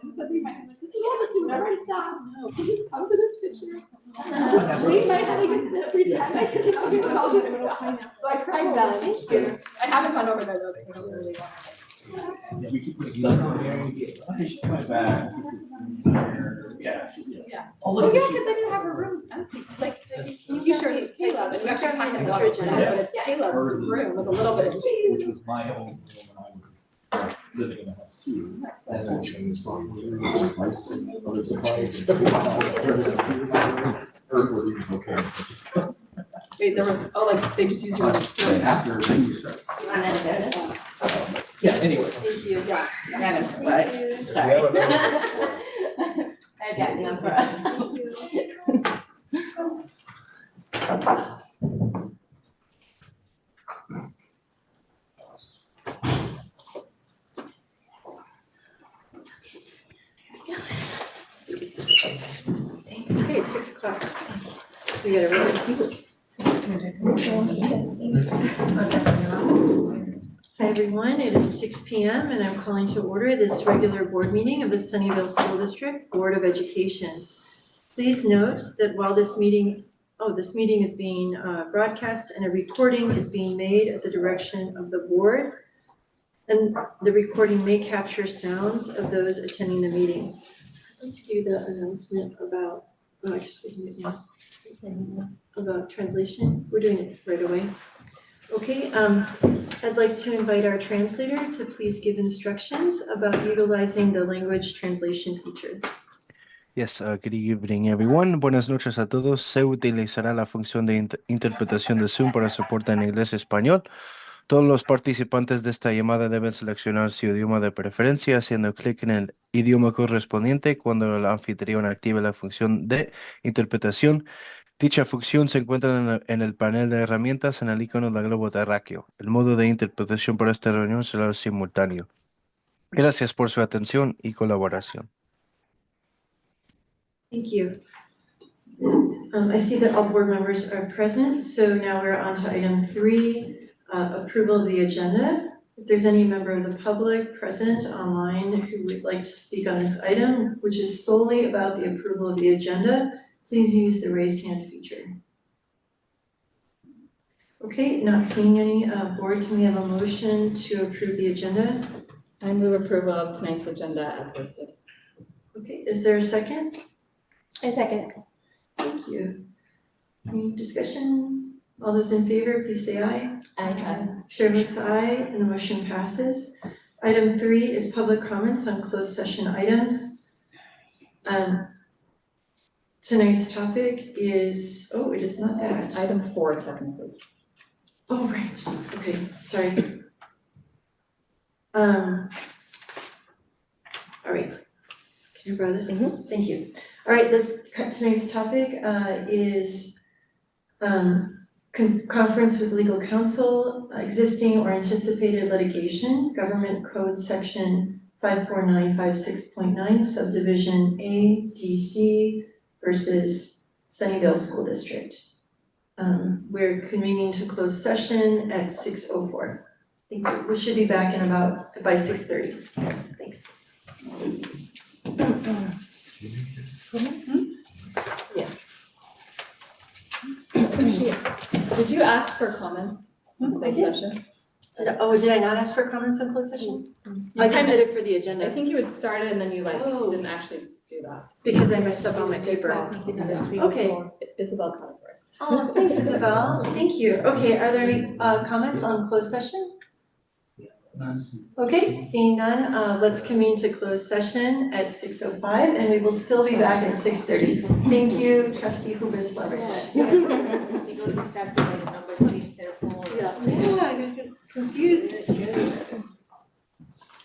And so they might be like, this is all just do whatever I saw. No, just come to this picture. Just lean my head against it every time I can. I'll just so I cried that. Thank you. I haven't gone over there though, because I don't really want to. Yeah, we keep putting stuff on there. She's coming back. Yeah. Oh, yeah, because then you have her room empty. Like, you share with Caleb, and you actually have to go outside, but it's Caleb's room with a little bit of space. Which was my old room when I was living in the house too. That's so Wait, there was, oh, like, they just used you as a story. Yeah, anyway. Thank you. Yeah. Thank you. Sorry. I've got enough for us. Thanks. Okay, it's 6 o'clock. We gotta really. Hi, everyone. It is 6 p.m. and I'm calling to order this regular board meeting of the Sunnyvale School District Board of Education. Please note that while this meeting is being broadcast and a recording is being made at the direction of the board, and the recording may capture sounds of those attending the meeting. I'd like to do the announcement about, I guess we can do it now. About translation. We're doing it right away. Okay, I'd like to invite our translator to please give instructions about utilizing the language translation feature. Yes, good evening, everyone. Buenas noches a todos. Se utilizará la función de interpretación de Zoom para soporte en inglés y español. Todos los participantes de esta llamada deben seleccionar su idioma de preferencia haciendo clic en el idioma correspondiente cuando el anfitrión active la función de interpretación. Dicha función se encuentra en el panel de herramientas en el icono del globo terráqueo. El modo de interpretación para esta reunión será el simultáneo. Gracias por su atención y colaboración. Thank you. I see that all board members are present, so now we're on to item 3, approval of the agenda. If there's any member of the public present online who would like to speak on this item, which is solely about the approval of the agenda, please use the raised hand feature. Okay, not seeing any, board, can we have a motion to approve the agenda? I move approval of tonight's agenda as listed. Okay, is there a second? A second. Thank you. Any discussion? All those in favor, please say aye. Aye. Chair votes aye, and the motion passes. Item 3 is public comments on closed session items. Tonight's topic is, it is not that. It's item 4 technically. Oh, right, okay, sorry. All right, can I borrow this? Thank you. All right, tonight's topic is conference with legal counsel, existing or anticipated litigation, Government Code Section 54956.9, Subdivision A, DC versus Sunnyvale School District. We're convening to closed session at 6:04. Thank you. We should be back in by 6:30. Thanks. Yeah. Did you ask for comments in closed session? Did I not ask for comments on closed session? I just did it for the agenda. I think you had started and then you Oh. didn't actually do that. Because I messed up on my paper. Okay. Isabel caught it for us. Oh, thanks, Isabel. Thank you. Okay, are there any comments on closed session? Okay, seeing none, let's convene to closed session at 6:05 and we will still be back at 6:30. Thank you, trustee Hubis Flowers. She got distracted by the number three, their phone. Yeah, I got confused.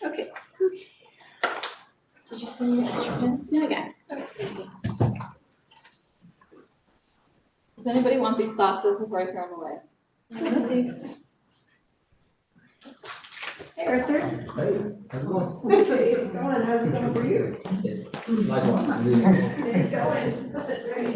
Okay. Did you send me extra pens? No, I got it. Okay, thank you. Does anybody want these sauces before I throw them away? No, thanks. Hey, Arthur. Hey, how's it going? Okay, it's going. How's it going for you? Likewise. It's going. That's right.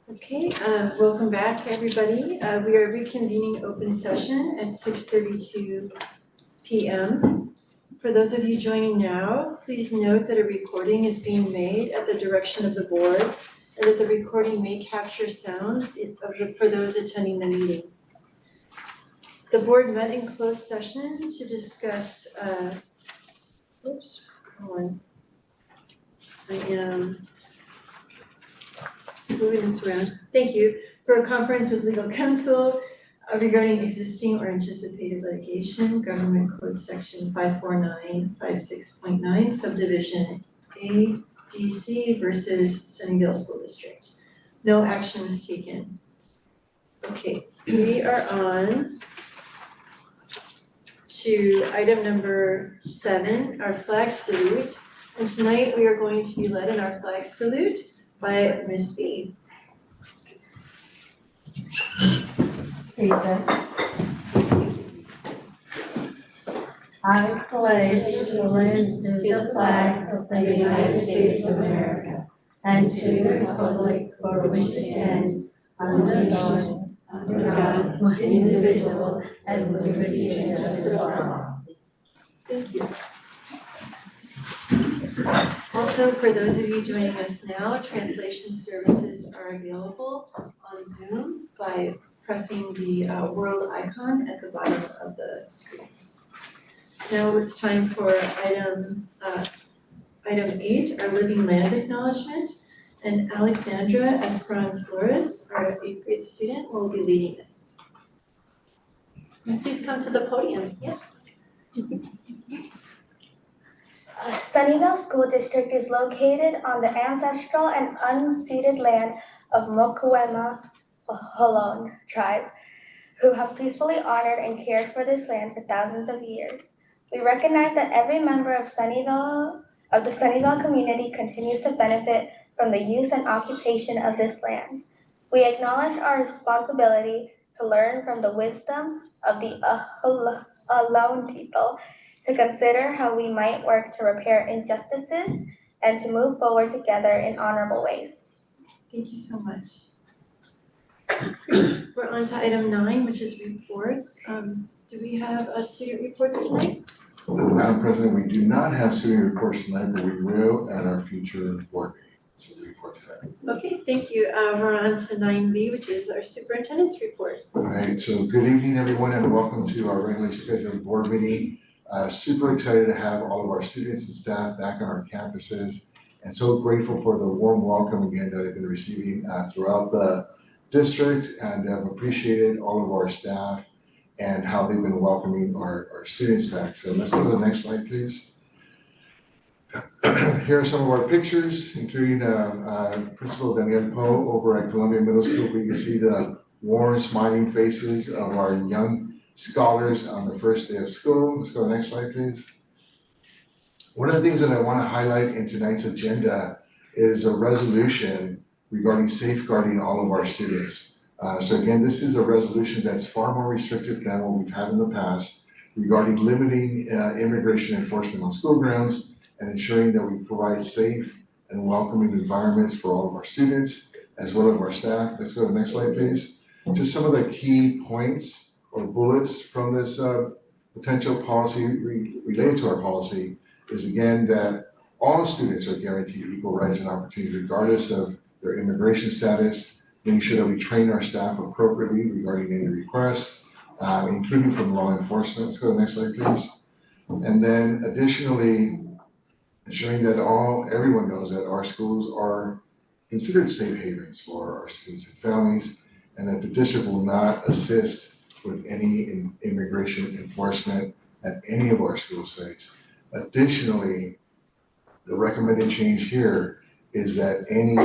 Okay, welcome back, everybody. We are reconvening open session at 6:32 p.m. For those of you joining now, please note that a recording is being made at the direction of the board and that the recording may capture sounds for those attending the meeting. The board met in closed session to discuss, moving this around. Thank you. For a conference with legal counsel regarding existing or anticipated litigation, Government Code Section 54956.9, Subdivision ADC versus Sunnyvale School District. No action was taken. Okay, we are on to item number 7, our flag salute. And tonight we are going to be led in our flag salute by Ms. B. I pledge allegiance to the flag of the United States of America and to the republic for which it stands, one nation, under God, indivisible, and with liberty and justice for all. Thank you. Also, for those of you joining us now, translation services are available on Zoom by pressing the world icon at the bottom of the screen. Now it's time for item 8, our living land acknowledgement, and Alexandra Esperon Flores, our 8th grade student, will be leading this. Please come to the podium. Yeah. Sunnyvale School District is located on the ancestral and unceded land of Mokuema Holon tribe, who have peacefully honored and cared for this land for thousands of years. We recognize that every member of the Sunnyvale community continues to benefit from the use and occupation of this land. We acknowledge our responsibility to learn from the wisdom of the Holon people, to consider how we might work to repair injustices and to move forward together in honorable ways. Thank you so much. Great, we're on to item 9, which is reports. Do we have student reports tonight? Madam President, we do not have student reports tonight, but we will at our future board meeting. So the report today. Okay, thank you. We're on to 9B, which is our superintendent's report. All right, so good evening, everyone, and welcome to our regularly scheduled board meeting. Super excited to have all of our students and staff back on our campuses, and so grateful for the warm welcome again that I've been receiving throughout the district, and I've appreciated all of our staff and how they've been welcoming our students back. So let's go to the next slide, please. Here are some of our pictures, including Principal Danielle Poe over at Columbia Middle School. We can see the warm, smiling faces of our young scholars on the first day of school. Let's go to the next slide, please. One of the things that I want to highlight in tonight's agenda is a resolution regarding safeguarding all of our students. So again, this is a resolution that's far more restrictive than what we've had in the past regarding limiting immigration enforcement on school grounds and ensuring that we provide safe and welcoming environments for all of our students as well as our staff. Let's go to the next slide, please. Just some of the key points or bullets from this potential policy related to our policy is again that all students are guaranteed equal rights and opportunities regardless of their immigration status, making sure that we train our staff appropriately regarding any requests, including from law enforcement. Let's go to the next slide, please. And then additionally, ensuring that everyone knows that our schools are considered safe havens for our students and families, and that the district will not assist with any immigration enforcement at any of our school sites. Additionally, the recommended change here is that any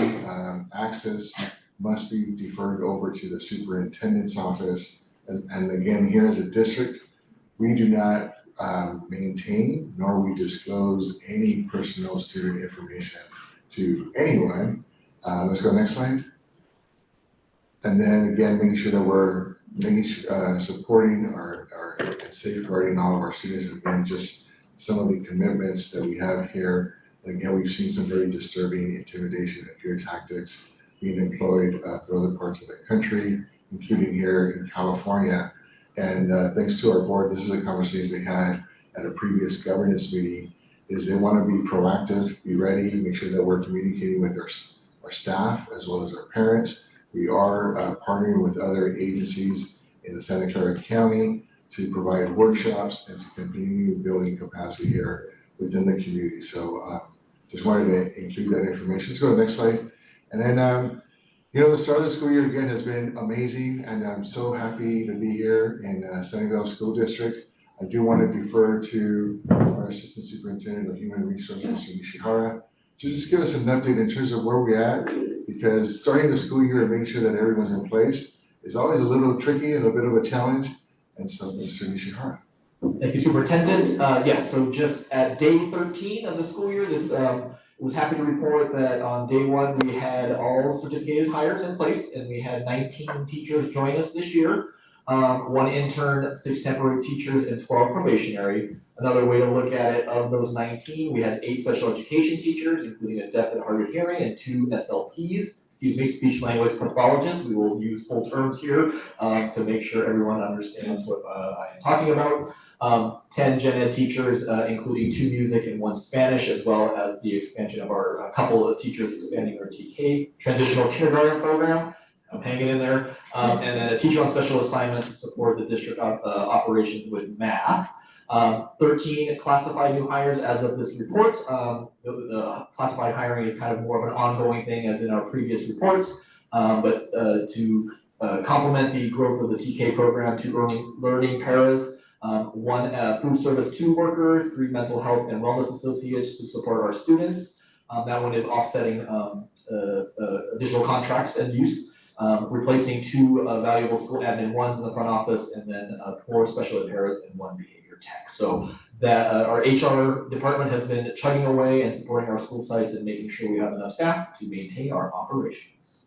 access must be deferred over to the superintendent's office. And again, here as a district, we do not maintain nor we disclose any personal student information to anyone. Let's go next slide. And then again, making sure that we're supporting and safeguarding all of our students. Again, just some of the commitments that we have here. Again, we've seen some very disturbing intimidation and fear tactics being employed through other parts of the country, including here in California. And thanks to our board, this is a conversation they had at a previous governance meeting, is they want to be proactive, be ready, make sure that we're communicating with our staff as well as our parents. We are partnering with other agencies in the Santa Clara County to provide workshops and to continue building capacity here within the community. So just wanted to include that information. Let's go to the next slide. And then, the start of the school year again has been amazing, and I'm so happy to be here in Sunnyvale School District. I do want to defer to our Assistant Superintendent of Human Resources, Mr. Nishihara, to just give us an update in terms of where we're at, because starting the school year and making sure that everyone's in place is always a little tricky and a bit of a challenge. And so, Mr. Nishihara. Thank you, Superintendent. Yes, so just at day 13 of the school year, was happy to report that on day 1, we had all certificated hires in place, and we had 19 teachers join us this year. 1 intern, 6 temporary teachers, and 12 probationary. Another way to look at it, of those 19, we had 8 special education teachers, including a deaf and hard of hearing, and 2 SLPs, speech language pathologists. We will use full terms here to make sure everyone understands what I am talking about. 10 gen ed teachers, including 2 music and 1 Spanish, as well as the expansion of our couple of teachers expanding their TK, transitional kindergarten program. I'm hanging in there. And then a teacher on special assignments to support the district operations with math. 13 classified new hires as of this report. The classified hiring is kind of more of an ongoing thing as in our previous reports. But to complement the growth of the TK program, 2 learning paras, 1 food service 2 workers, 3 mental health and wellness associates to support our students. That one is offsetting additional contracts and use. Replacing 2 valuable school admin 1s in the front office, and then 4 special ed paras and 1 behavior tech. So that our HR department has been chugging away and supporting our school sites and making sure we have enough staff to maintain our operations.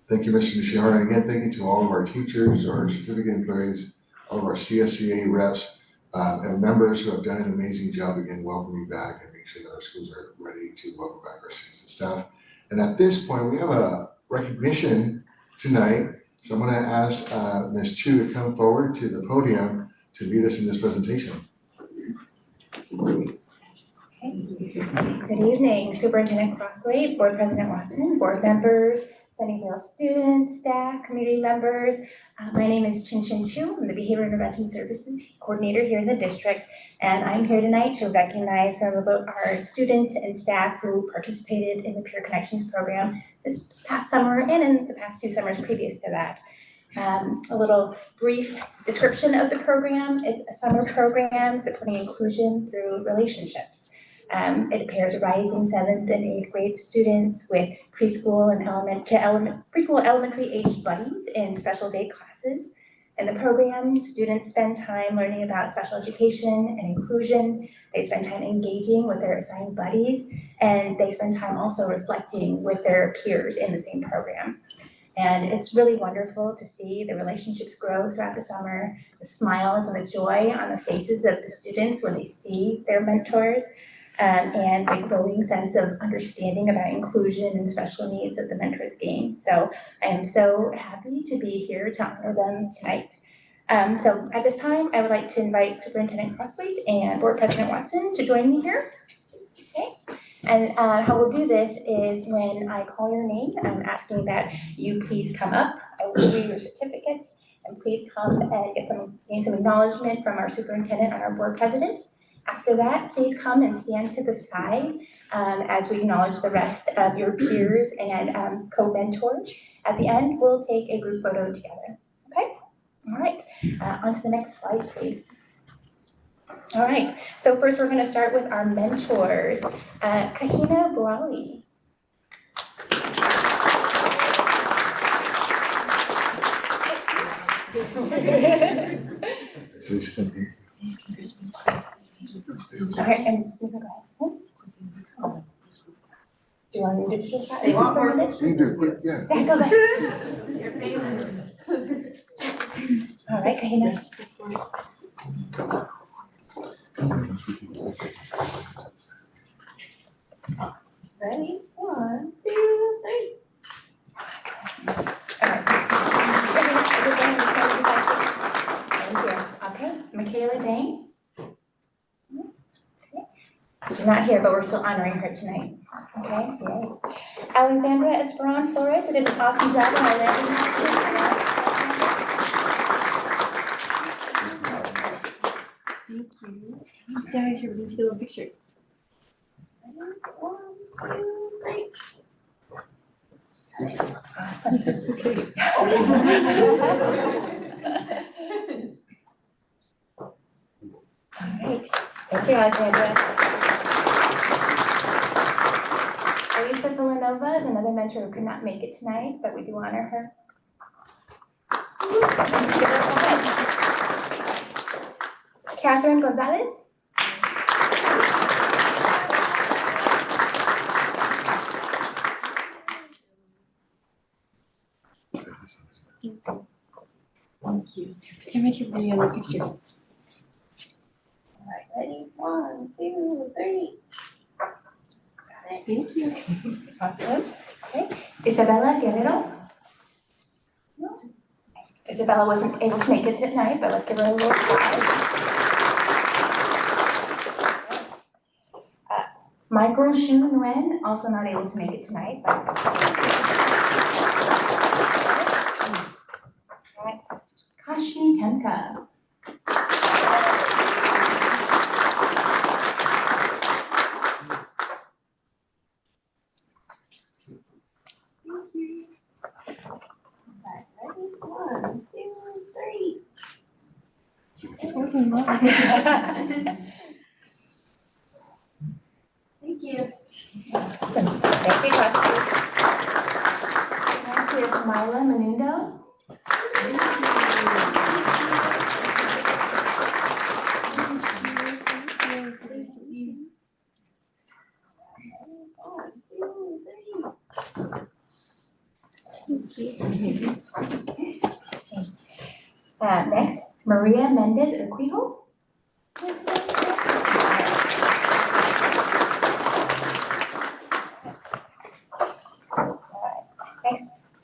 Thank you, Mr. Nishihara. And again, thank you to all of our teachers, our certificate employees, all of our CSCA reps, and members who have done an amazing job again welcoming back and making sure that our schools are ready to welcome back our students and staff. And at this point, we have a recognition tonight. So I'm gonna ask Ms. Chu to come forward to the podium to lead us in this presentation. Good evening, Superintendent Crosthwaite, Board President Watson, board members, Sunnyvale students, staff, community members. My name is Chin Chin Chu. I'm the Behavior Intervention Services Coordinator here in the district, and I'm here tonight to recognize some of our students and staff who participated in the Peer Connections program this past summer and in the past 2 summers previous to that. A little brief description of the program. It's a summer program supporting inclusion through relationships. It pairs rising 7th and 8th grade students with preschool and elementary age buddies in special day classes. In the program, students spend time learning about special education and inclusion. They spend time engaging with their assigned buddies, and they spend time also reflecting with their peers in the same program. And it's really wonderful to see the relationships grow throughout the summer, the smiles and the joy on the faces of the students when they see their mentors, and a growing sense of understanding about inclusion and special needs that the mentors gain. So I am so happy to be here to honor them tonight. So at this time, I would like to invite Superintendent Crosthwaite and Board President Watson to join me here. Okay. And how we'll do this is when I call your name, I'm asking that you please come up. I will give you your certificate, and please come and gain some acknowledgement from our superintendent and our board president. After that, please come and stand to the side as we acknowledge the rest of your peers and co-mentors. At the end, we'll take a group photo together. Okay? All right. On to the next slide, please. All right. So first, we're going to start with our mentors. Kahina Boali. Okay, and do you want me to do this? You can do it quick, yeah. Yeah, go back. All right, Kahina. Ready? 1, 2, 3. Awesome. All right. Thank you. Okay, Michaela Dane. She's not here, but we're still honoring her tonight. Okay, yay. Alexandra Esperon Flores, who did an awesome job on our landing. Thank you. Stand right here, we can take a little picture. 1, 2, 3. Awesome. That's okay. All right. Thank you, Alexandra. Elisa Villanova is another mentor who could not make it tonight, but we do honor her. Let's give her a hand. Catherine Gonzalez. Thank you. Stand right here for your little picture. All right, ready? 1, 2, 3. Got it. Thank you. Awesome. Okay. Isabella Guerrero. No. Isabella wasn't able to make it tonight, but let's give her a little applause. Michael Shu Nguyen, also not able to make it tonight, but. All right. Kashi Tenka. Ready? 1, 2, 3. It's working well. Thank you. Awesome. Thank you, Kashi. Next we have Myla Menundo. Next, Maria Mendez Urquijo.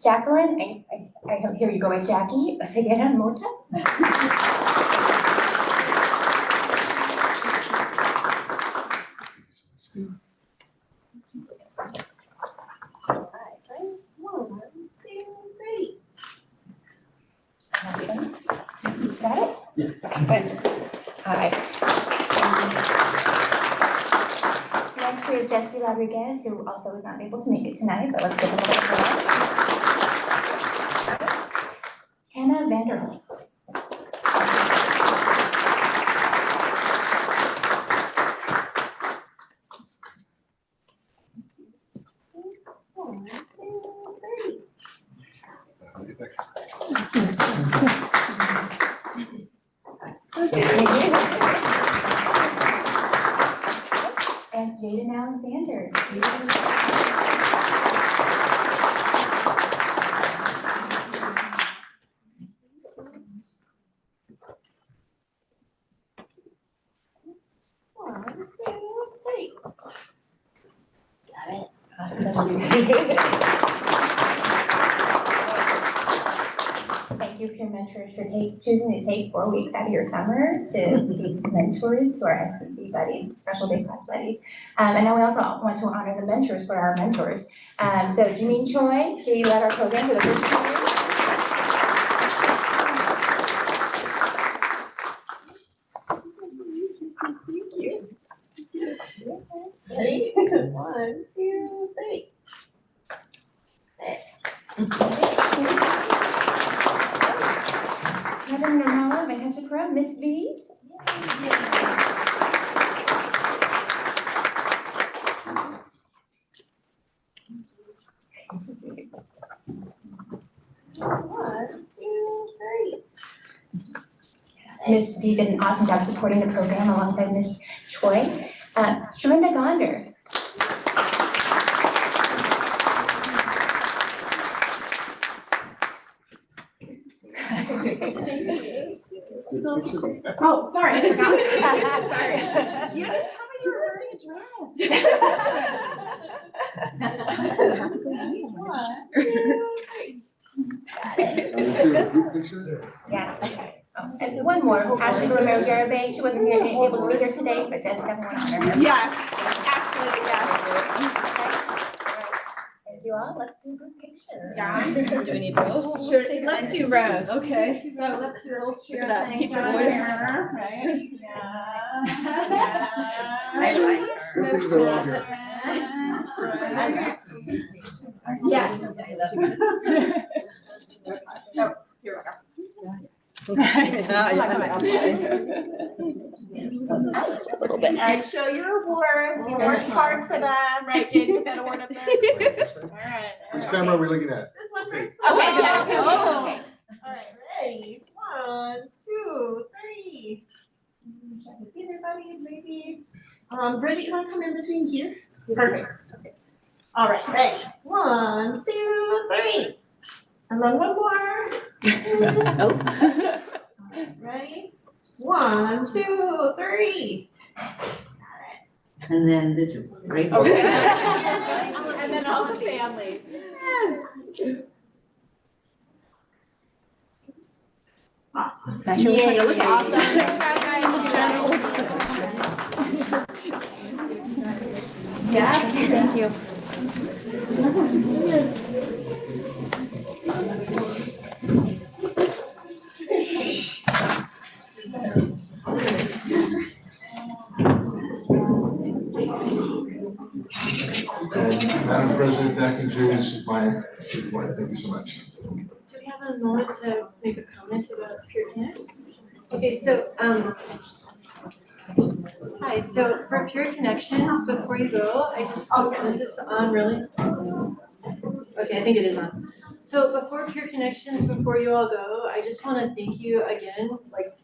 Jacqueline, I hear you going, Jackie, Ceguera Mota. One, two, three. Got it? Yeah. Good. All right. Next, we have Jesse Rodriguez, who also was not able to make it tonight, but let's give him a little applause. Hannah Vanderhulst. One, two, three. And Jaden Alexander. One, two, three. Got it. Awesome. Thank you for your mentors for choosing to take 4 weeks out of your summer to be mentors to our SBC buddies, special day class buddies. And then we also want to honor the mentors for our mentors. So Janine Choi, she led our program for the first time. Thank you. Ready? 1, 2, 3. Madam Nirmala Venkatapura, Miss V. One, two, three. Miss V did an awesome job supporting the program alongside Miss Choi. Shaminda Gonder. Oh, sorry, I forgot. Sorry. You didn't tell me you were wearing a dress. Have to go anyway. 1, 2, 3. Let's do a group picture. Yes. Oh, and one more, Ashley Romero Garabay, she wasn't able to be here today, but definitely want to honor her. Yes, absolutely, yes. Thank you all, let's do a group picture. Yeah. Do we need rows? Sure, let's do rows. Okay, so let's do a little cheer that thing teacher right voice. here, right? Yeah. I like her. Group picture along here. Yes. Oh, here we go. A little bit. Alright, show your awards, you worked hard for them, right, Jade, you got award up there? Alright. Which camera are we looking at? This one Okay. first. Okay, yes, Oh. okay. Alright, ready, 1, 2, 3. Check and see everybody, maybe. Brittany, you wanna come in between here? Perfect, okay. Alright, ready, 1, 2, 3. And then one more. Oh. Ready? 1, 2, 3. And then this great. Okay. And then all the families. Yes. Awesome. Not sure which one to look at. Awesome. Good job, guys. Yes. Thank you. And Madam President, that concludes my report. Thank you so much. Do we have a moment to make a comment about Peer Connect? Okay, so, hi, so for Peer Connections, before you go, I just, is this on really? Okay, I think it is on. So before Peer Connections, before you all go, I just wanna thank you again, like,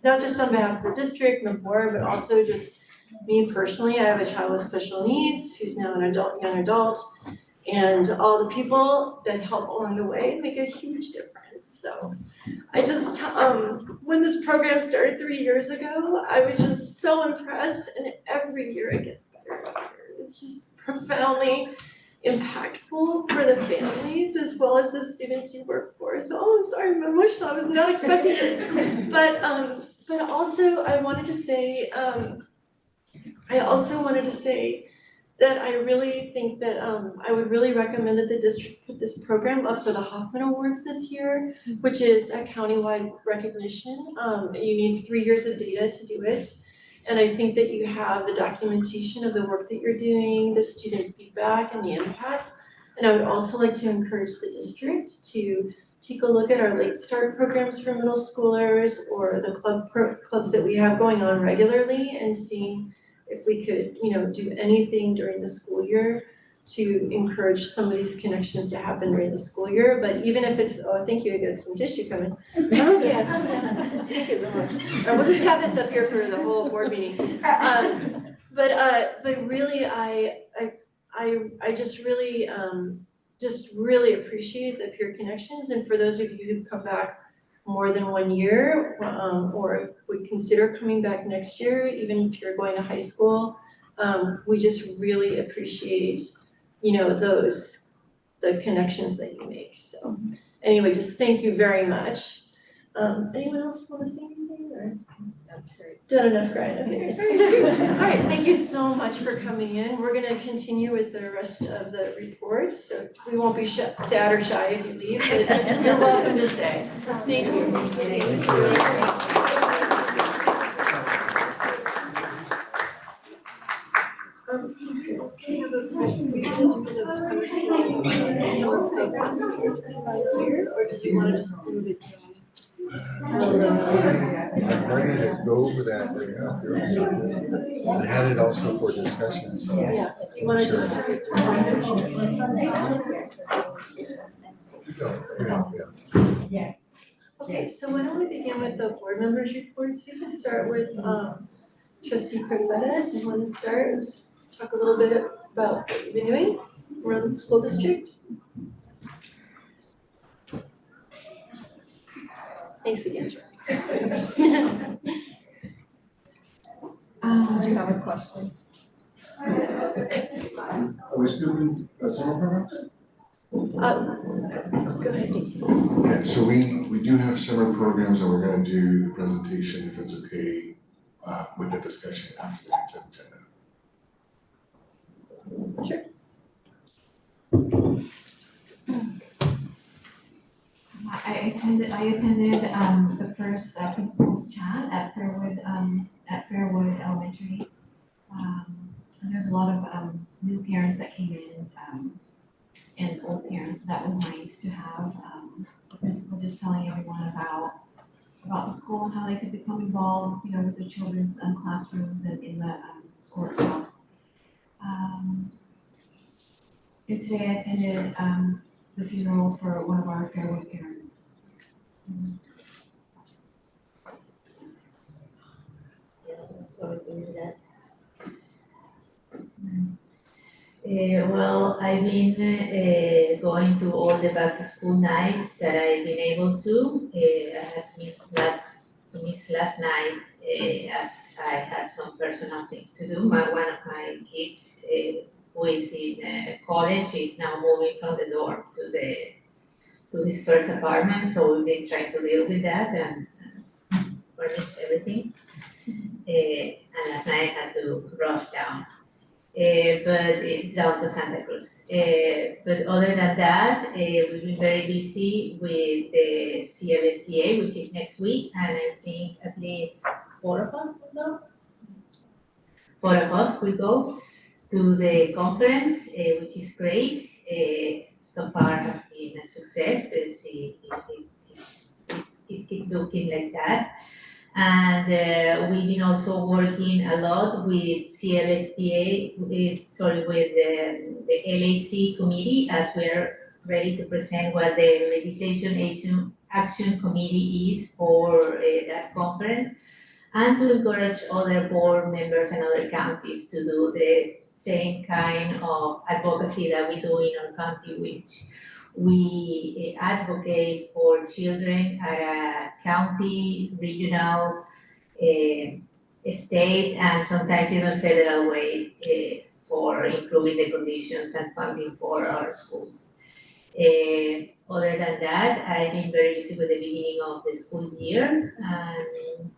not just on behalf of the district and the board, but also just me personally. I have a child with special needs who's now an young adult. And all the people that help along the way make a huge difference. So I just, when this program started 3 years ago, I was just so impressed, and every year it gets better and better. It's just profoundly impactful for the families as well as the students you work for. So, I'm sorry, I'm emotional. I was not expecting this. But also I wanted to say, that I really think that I would really recommend that the district put this program up for the Hoffman Awards this year, which is a countywide recognition. You need 3 years of data to do it. And I think that you have the documentation of the work that you're doing, the student feedback and the impact. And I would also like to encourage the district to take a look at our late start programs for middle schoolers or the clubs that we have going on regularly and seeing if we could, do anything during the school year to encourage some of these connections to happen during the school year. But even if it's, thank you, I got some tissue coming. Yeah, thank you so much. We'll just have this up here for the whole board meeting. But really, I just really appreciate the peer connections. And for those of you who've come back more than 1 year, or would consider coming back next year, even if you're going to high school, we just really appreciate, the connections that you make. So anyway, just thank you very much. Anyone else want to say anything or? That's great. Done enough crying, okay. All right, thank you so much for coming in. We're gonna continue with the rest of the reports. So we won't be sad or shy if you leave, but you're welcome to stay. Thank you. Thank you. We also have a presentation to the summer programs here, or did you want to just move it down? I'm ready to go over that right now. I had it also for discussion, so. Yeah, you wanna just. Yeah. Okay, so why don't we begin with the board members' reports? We can start with trustee Corvetta. Do you want to start and just talk a little bit about what you've been doing around the school district? Thanks again, Charlie. Did you have a question? Are we still doing summer programs? Go ahead. Yeah, so we do have summer programs and we're gonna do the presentation, if it's okay, with the discussion after the consent agenda. Sure. I attended the first principal's chat at Fairwood Elementary. And there's a lot of new parents that came in and old parents. That was nice to have the principal just telling everyone about the school and how they could become involved, with their children's classrooms and in the school itself. And today I attended the funeral for one of our Fairwood parents. Sorry to hear that. Well, I've been going to all the back to school nights that I've been able to. I had missed last night as I had some personal things to do. One of my kids who is in college is now moving from the dorm to his first apartment, so we've been trying to deal with that and furnish everything. And last night I had to rush down. But it's down to Santa Cruz. But other than that, we've been very busy with the CLSPA, which is next week, and I think at least 4 of us will go. 4 of us will go to the conference, which is great. So far has been a success. It's looking like that. And we've been also working a lot with CLSPA, with the LAC committee, as we're ready to present what the Legislation Action Committee is for that conference, and to encourage other board members and other counties to do the same kind of advocacy that we do in our county, which we advocate for children at a county, regional, state, and sometimes even federal way for improving the conditions and funding for our schools. Other than that, I've been very busy with the beginning of the school year, and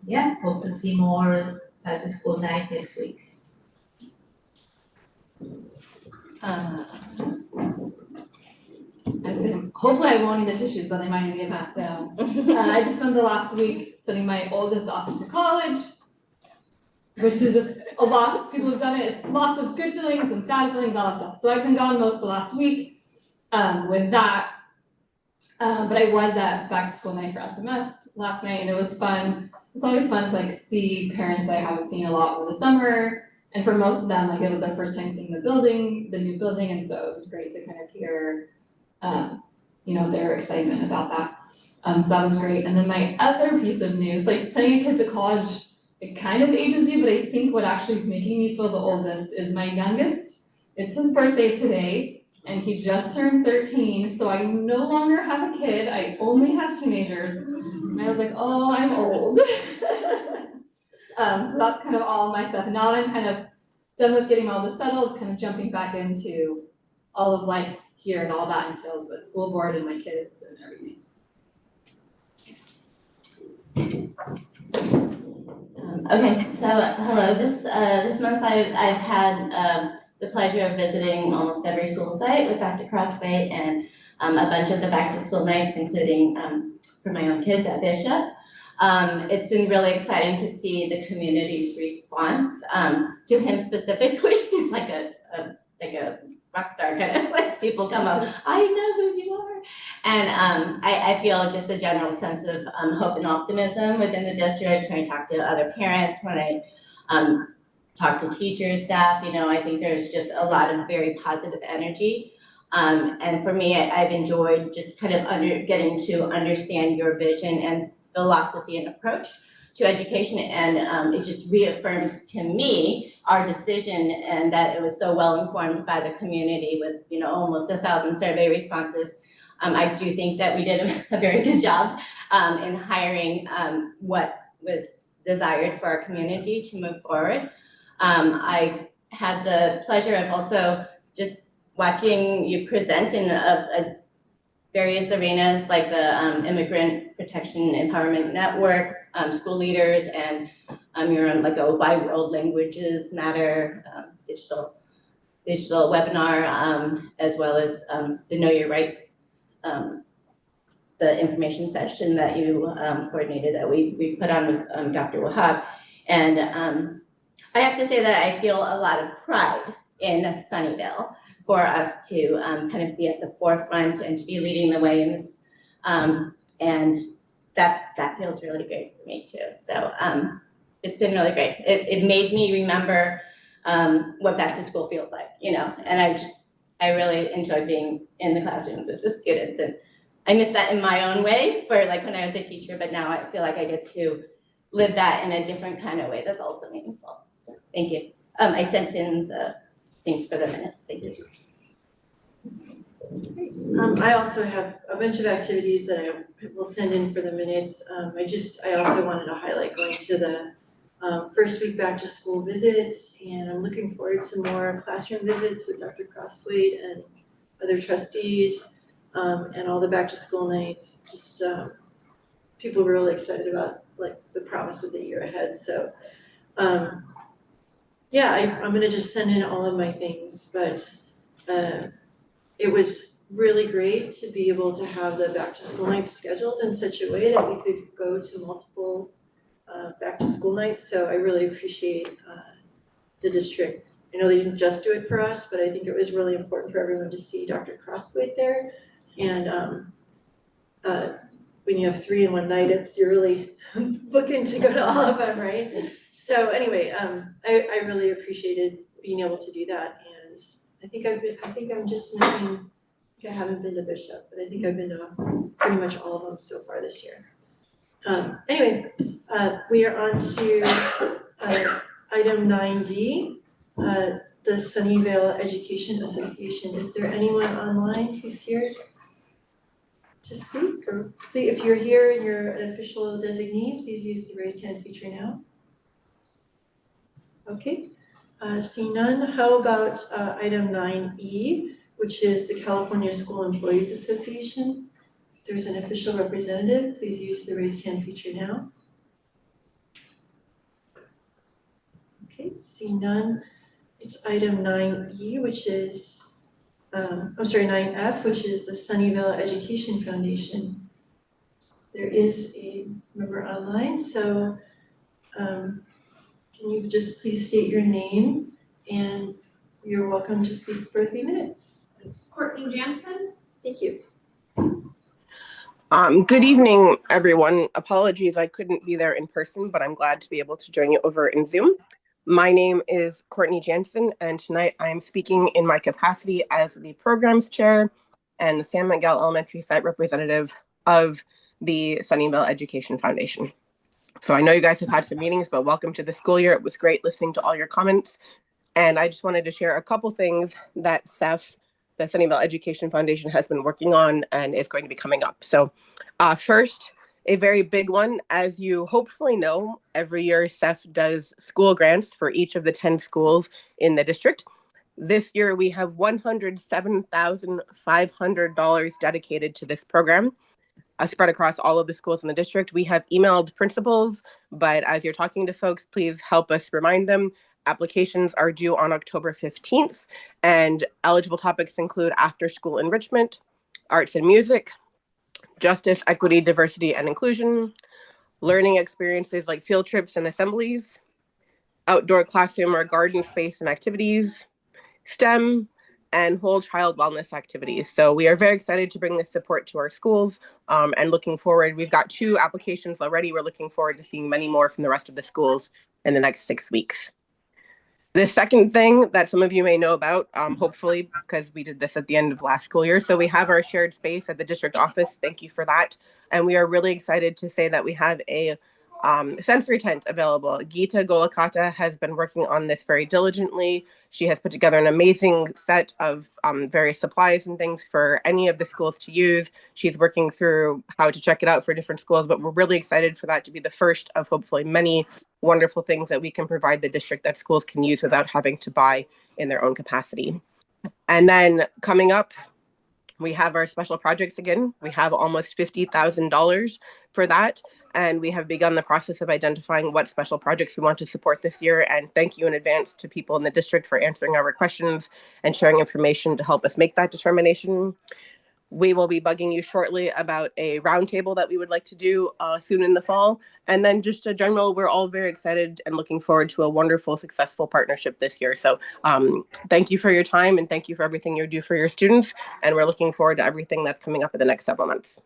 yeah, hope to see more at the school night next week. I was saying, hopefully I won't need the tissues, but I might need to get passed down. I just spent the last week sending my oldest off to college, which is just a lot. People have done it. It's lots of good feelings and sad feelings, all that stuff. So I've been gone most of the last week with that. But I was at back to school night for SMS last night, and it was fun. It's always fun to like see parents I haven't seen a lot over the summer. And for most of them, like it was their first time seeing the building, the new building, and so it was great to kind of hear their excitement about that. So that was great. And then my other piece of news, like sending a kid to college, it kind of ages you, but I think what actually is making me feel the oldest is my youngest. It's his birthday today, and he just turned 13, so I no longer have a kid. I only have teenagers. And I was like, oh, I'm old. So that's kind of all my stuff. And now that I'm kind of done with getting all this settled, kind of jumping back into all of life here and all that entails with school board and my kids and everything. Okay, so hello. This month I've had the pleasure of visiting almost every school site with Dr. Crossway and a bunch of the back to school nights, including for my own kids at Bishop. It's been really exciting to see the community's response to him specifically. He's like a rock star kind of like people come up, I know who you are. And I feel just a general sense of hope and optimism within the district when I talk to other parents, when I talk to teachers, staff, I think there's just a lot of very positive energy. And for me, I've enjoyed just kind of getting to understand your vision and philosophy and approach to education, and it just reaffirms to me our decision and that it was so well informed by the community with almost 1,000 survey responses. I do think that we did a very good job in hiring what was desired for our community to move forward. I've had the pleasure of also just watching you present in various arenas like the Immigrant Protection Empowerment Network, school leaders, and you're on like a Why World Languages Matter digital webinar, as well as the Know Your Rights, the information session that you coordinated that we put on with Dr. Wahab. And I have to say that I feel a lot of pride in Sunnyvale for us to kind of be at the forefront and to be leading the way in this. And that feels really great for me too. So it's been really great. It made me remember what back to school feels like, and I really enjoy being in the classrooms with the students. And I miss that in my own way for like when I was a teacher, but now I feel like I get to live that in a different kind of way that's also meaningful. So, thank you. I sent in the things for the minutes. Thank you. I also have a bunch of activities that I will send in for the minutes. I also wanted to highlight going to the first week back to school visits, and I'm looking forward to more classroom visits with Dr. Crosswade and other trustees, and all the back to school nights. Just people were really excited about like the promise of the year ahead. So I'm gonna just send in all of my things, but it was really great to be able to have the back to school nights scheduled in such a way that we could go to multiple back to school nights. So I really appreciate the district. I know they didn't just do it for us, but I think it was really important for everyone to see Dr. Crosswade there. And when you have 3 in one night, you're really booking to go to all of them, right? So anyway, I really appreciated being able to do that, and I think I'm just missing. I haven't been to Bishop, but I think I've been to pretty much all of them so far this year. Anyway, we are on to item 9D, the Sunnyvale Education Association. Is there anyone online who's here to speak? Or please, if you're here and you're an official designee, please use the raised hand feature now. Okay, Seeing none, how about item 9E, which is the California School Employees Association? If there's an official representative, please use the raised hand feature now. Okay, seeing none, it's item 9E, which is, 9F, which is the Sunnyvale Education Foundation. There is a member online, so can you just please state your name, and you're welcome to speak for 3 minutes. It's Courtney Jansen. Thank you. Good evening, everyone. Apologies, I couldn't be there in person, but I'm glad to be able to join you over in Zoom. My name is Courtney Jansen, and tonight I am speaking in my capacity as the programs chair and the San Miguel Elementary site representative of the Sunnyvale Education Foundation. So I know you guys have had some meetings, but welcome to the school year. It was great listening to all your comments. And I just wanted to share a couple things that SEF, the Sunnyvale Education Foundation, has been working on and is going to be coming up. So first, a very big one, as you hopefully know, every year SEF does school grants for each of the 10 schools in the district. This year we have $107,500 dedicated to this program, spread across all of the schools in the district. We have emailed principals, but as you're talking to folks, please help us remind them. Applications are due on October 15th, and eligible topics include after-school enrichment, arts and music, justice, equity, diversity, and inclusion, learning experiences like field trips and assemblies, outdoor classroom or garden space and activities, STEM, and whole child wellness activities. So we are very excited to bring this support to our schools and looking forward. We've got 2 applications already. We're looking forward to seeing many more from the rest of the schools in the next 6 weeks. The second thing that some of you may know about, hopefully, because we did this at the end of last school year. So we have our shared space at the district office. Thank you for that. And we are really excited to say that we have a sensory tent available. Geeta Golakata has been working on this very diligently. She has put together an amazing set of various supplies and things for any of the schools to use. She's working through how to check it out for different schools, but we're really excited for that to be the first of hopefully many wonderful things that we can provide the district that schools can use without having to buy in their own capacity. And then coming up, we have our special projects again. We have almost $50,000 for that. And we have begun the process of identifying what special projects we want to support this year. And thank you in advance to people in the district for answering our questions and sharing information to help us make that determination. We will be bugging you shortly about a roundtable that we would like to do soon in the fall. And then just a general, we're all very excited and looking forward to a wonderful, successful partnership this year. So thank you for your time and thank you for everything you do for your students. And we're looking forward to everything that's coming up in the next several months.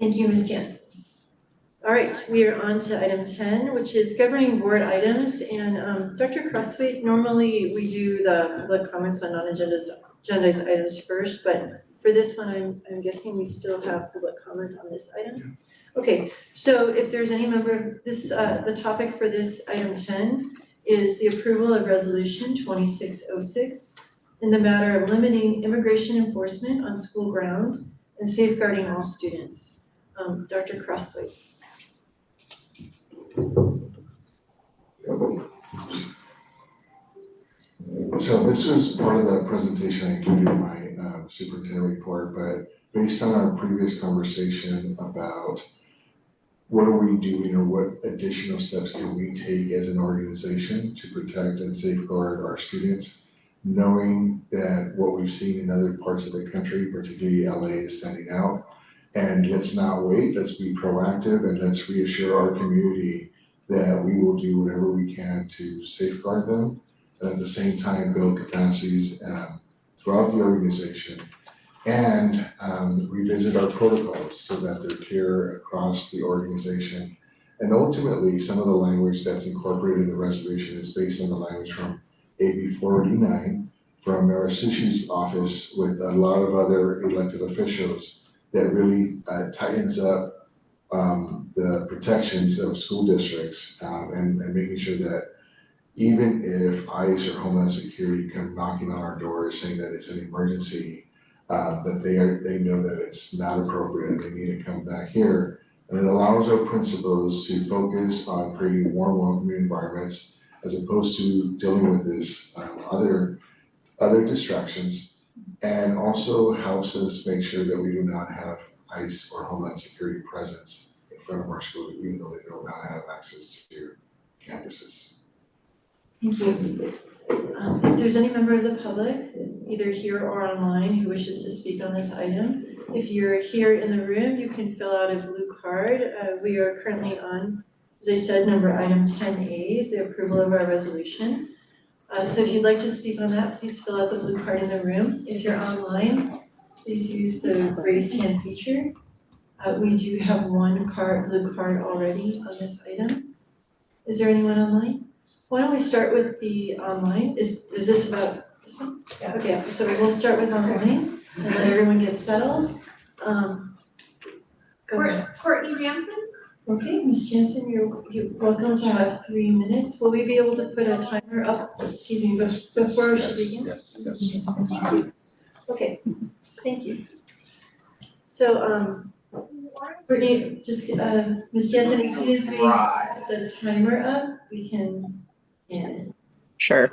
Thank you, Ms. Jansen. All right, we are on to item 10, which is governing board items. And Dr. Crossway, normally we do the public comments on non-agendized items first, but for this one, I'm guessing we still have public comment on this item. Okay, so if there's any member of this, the topic for this item 10 is the approval of resolution 2606 in the matter of limiting immigration enforcement on school grounds and safeguarding all students. Dr. Crossway. So this was part of the presentation I included in my superintendent report, but based on our previous conversation about what are we doing or what additional steps can we take as an organization to protect and safeguard our students, knowing that what we've seen in other parts of the country, particularly LA, is standing out. And let's not wait, let's be proactive and let's reassure our community that we will do whatever we can to safeguard them, and at the same time build capacities throughout the organization and revisit our protocols so that they're clear across the organization. And ultimately, some of the language that's incorporated in the resolution is based on the language from AB 489 from Mayor Sushi's office with a lot of other elected officials that really tightens up the protections of school districts and making sure that even if ICE or Homeland Security come knocking on our doors saying that it's an emergency, that they know that it's not appropriate and they need to come back here. And it allows our principals to focus on creating warm, welcoming environments as opposed to dealing with this other distractions, and also helps us make sure that we do not have ICE or Homeland Security presence in front of our schools, even though they do not have access to campuses. Thank you. If there's any member of the public, either here or online, who wishes to speak on this item, if you're here in the room, you can fill out a blue card. We are currently on, as I said, item 10A, the approval of our resolution. So if you'd like to speak on that, please fill out the blue card in the room. If you're online, please use the raised hand feature. We do have one blue card already on this item. Is there anyone online? Why don't we start with the online? Is this about this one? Yeah. Okay, so we'll start with online and let everyone get settled. Go ahead. Courtney Jansen? Okay, Ms. Jansen, you're welcome to have 3 minutes. Will we be able to put a timer up, excuse me, before she begins? Yes. Okay, thank you. So, Courtney, just, Ms. Jansen, as soon as we put the timer up, we can end. Sure.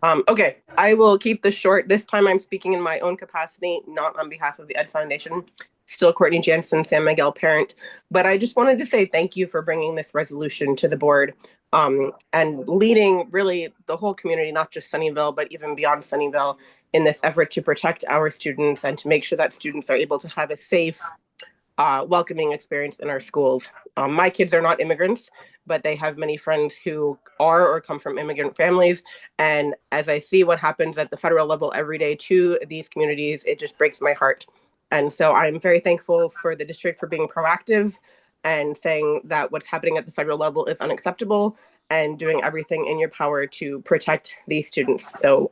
Okay, I will keep this short. This time I'm speaking in my own capacity, not on behalf of the Ed Foundation. Still Courtney Jansen, San Miguel parent. But I just wanted to say thank you for bringing this resolution to the board and leading really the whole community, not just Sunnyvale, but even beyond Sunnyvale, in this effort to protect our students and to make sure that students are able to have a safe, welcoming experience in our schools. My kids are not immigrants, but they have many friends who are or come from immigrant families. And as I see what happens at the federal level every day to these communities, it just breaks my heart. And so I'm very thankful for the district for being proactive and saying that what's happening at the federal level is unacceptable and doing everything in your power to protect these students. So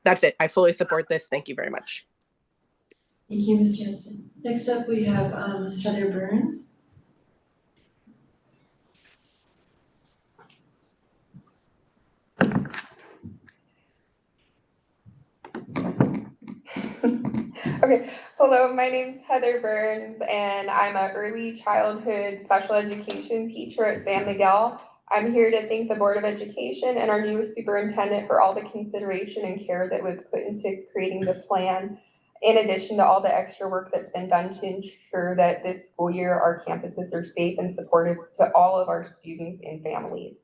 that's it. I fully support this. Thank you very much. Thank you, Ms. Jansen. Next up, we have Ms. Heather Burns. Okay, hello, my name's Heather Burns and I'm an early childhood special education teacher at San Miguel. I'm here to thank the Board of Education and our new superintendent for all the consideration and care that was put into creating the plan, in addition to all the extra work that's been done to ensure that this school year our campuses are safe and supportive to all of our students and families.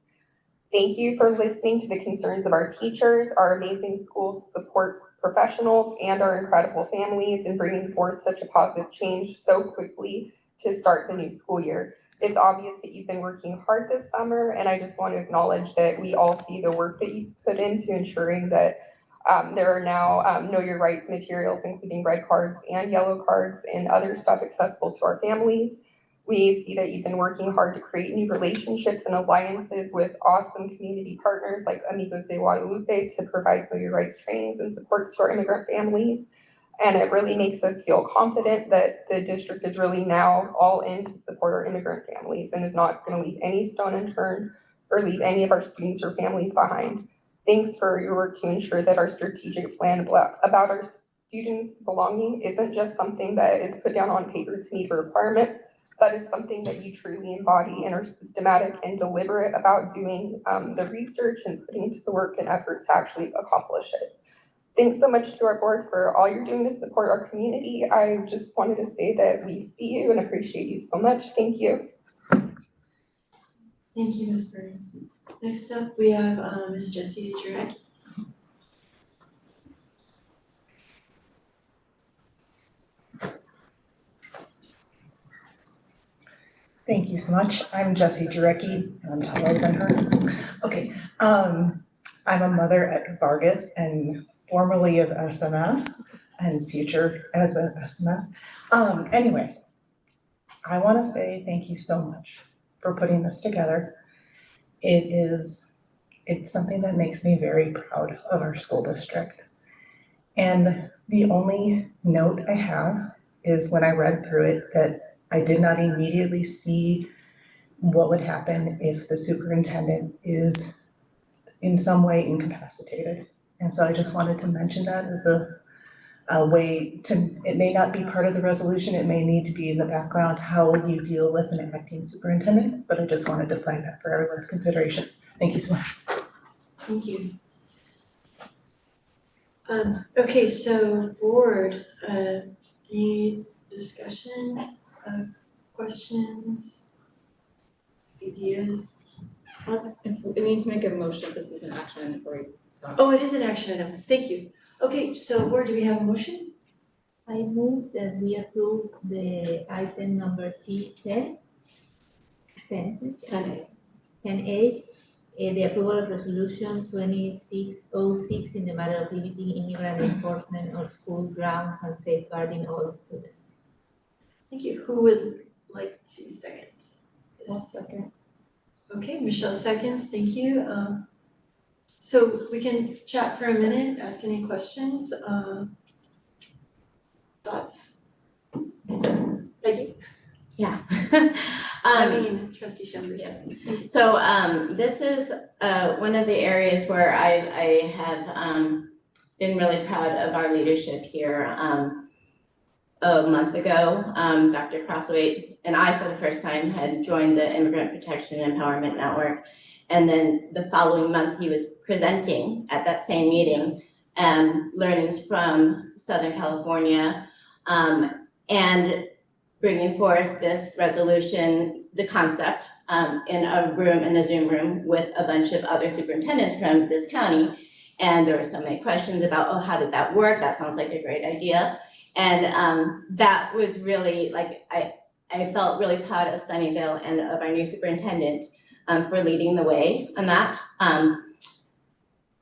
Thank you for listening to the concerns of our teachers, our amazing school support professionals, and our incredible families in bringing forth such a positive change so quickly to start the new school year. It's obvious that you've been working hard this summer, and I just want to acknowledge that we all see the work that you put into ensuring that there are now Know Your Rights materials, including red cards and yellow cards and other stuff accessible to our families. We see that you've been working hard to create new relationships and alliances with awesome community partners like Amigos de Guadalupe to provide Know Your Rights trainings and supports to our immigrant families. And it really makes us feel confident that the district is really now all in to support our immigrant families and is not going to leave any stone unturned or leave any of our students or families behind. Thanks for your work to ensure that our strategic plan about our students' belonging isn't just something that is put down on paper to meet a requirement, but is something that you truly embody and are systematic and deliberate about doing the research and putting into the work and effort to actually accomplish it. Thanks so much to our board for all you're doing to support our community. I just wanted to say that we see you and appreciate you so much. Thank you. Thank you, Ms. Burns. Next up, we have Ms. Jessie Jurek. Thank you so much. I'm Jessie Jarecki, and I'm taller than her. Okay, I'm a mother at Vargas and formerly of SMS and future as a SMS. Anyway, I want to say thank you so much for putting this together. It's something that makes me very proud of our school district. And the only note I have is when I read through it that I did not immediately see what would happen if the superintendent is in some way incapacitated. And so I just wanted to mention that as a way to, it may not be part of the resolution, it may need to be in the background, how you deal with an acting superintendent, but I just wanted to flag that for everyone's consideration. Thank you so much. Thank you. Okay, so board, any discussion, questions, ideas? We need to make a motion, this is an action before we talk. Oh, it is an action item, thank you. Okay, so board, do we have a motion? I move that we approve the item number T10, 10A, the approval of resolution 2606 in the matter of limiting immigrant enforcement on school grounds and safeguarding all students. Thank you. Who would like to second this? I'll second. Okay, Michelle seconds, thank you. So we can chat for a minute, ask any questions, thoughts? Becky? Yeah. Trustee Chambers. Yes. So this is one of the areas where I have been really proud of our leadership here. A month ago, Dr. Crossway and I, for the first time, had joined the Immigrant Protection and Empowerment Network. And then the following month, he was presenting at that same meeting learnings from Southern California and bringing forth this resolution, the concept, in a room, in a Zoom room with a bunch of other superintendents from this county. And there were so many questions about, oh, how did that work? That sounds like a great idea. And that was really, like, I felt really proud of Sunnyvale and of our new superintendent for leading the way on that.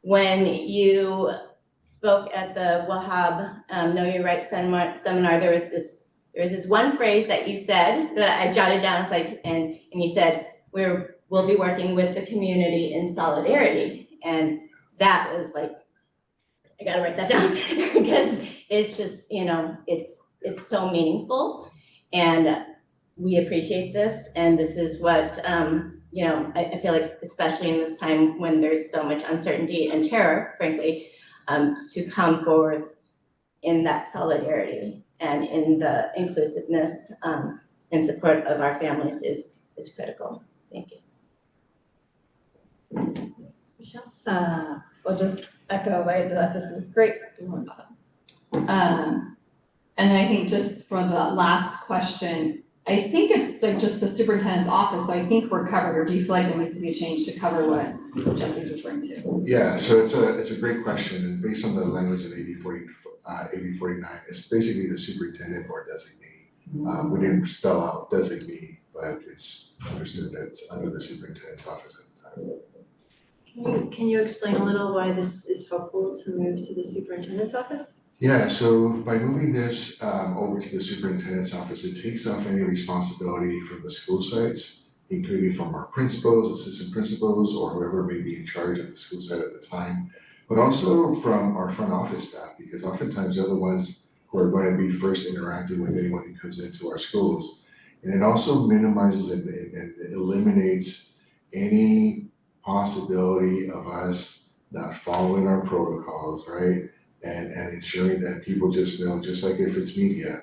When you spoke at the WAHAB Know Your Rights seminar, there was this one phrase that you said that I jotted down. It's like, and you said, we'll be working with the community in solidarity. And that was like, I gotta write that down because it's just, it's so meaningful and we appreciate this. And this is what, I feel like, especially in this time when there's so much uncertainty and terror, frankly, to come forward in that solidarity and in the inclusiveness in support of our families is critical. Thank you. Michelle? I'll just echo, right, that this is great. And I think just for the last question, I think it's like just the superintendent's office, so I think we're covered, or do you feel like there needs to be a change to cover what Jesse's referring to? Yeah, so it's a great question, and based on the language of AB 49, it's basically the superintendent or designee. We didn't spell out designee, but it's understood that it's under the superintendent's office at the time. Can you explain a little why this is helpful to move to the superintendent's office? Yeah, so by moving this over to the superintendent's office, it takes off any responsibility from the school sites, including from our principals, assistant principals, or whoever may be in charge at the school site at the time, but also from our front office staff, because oftentimes they're the ones who are going to be first interacting with anyone who comes into our schools. And it also minimizes and eliminates any possibility of us not following our protocols, right? And ensuring that people just know, just like if it's media,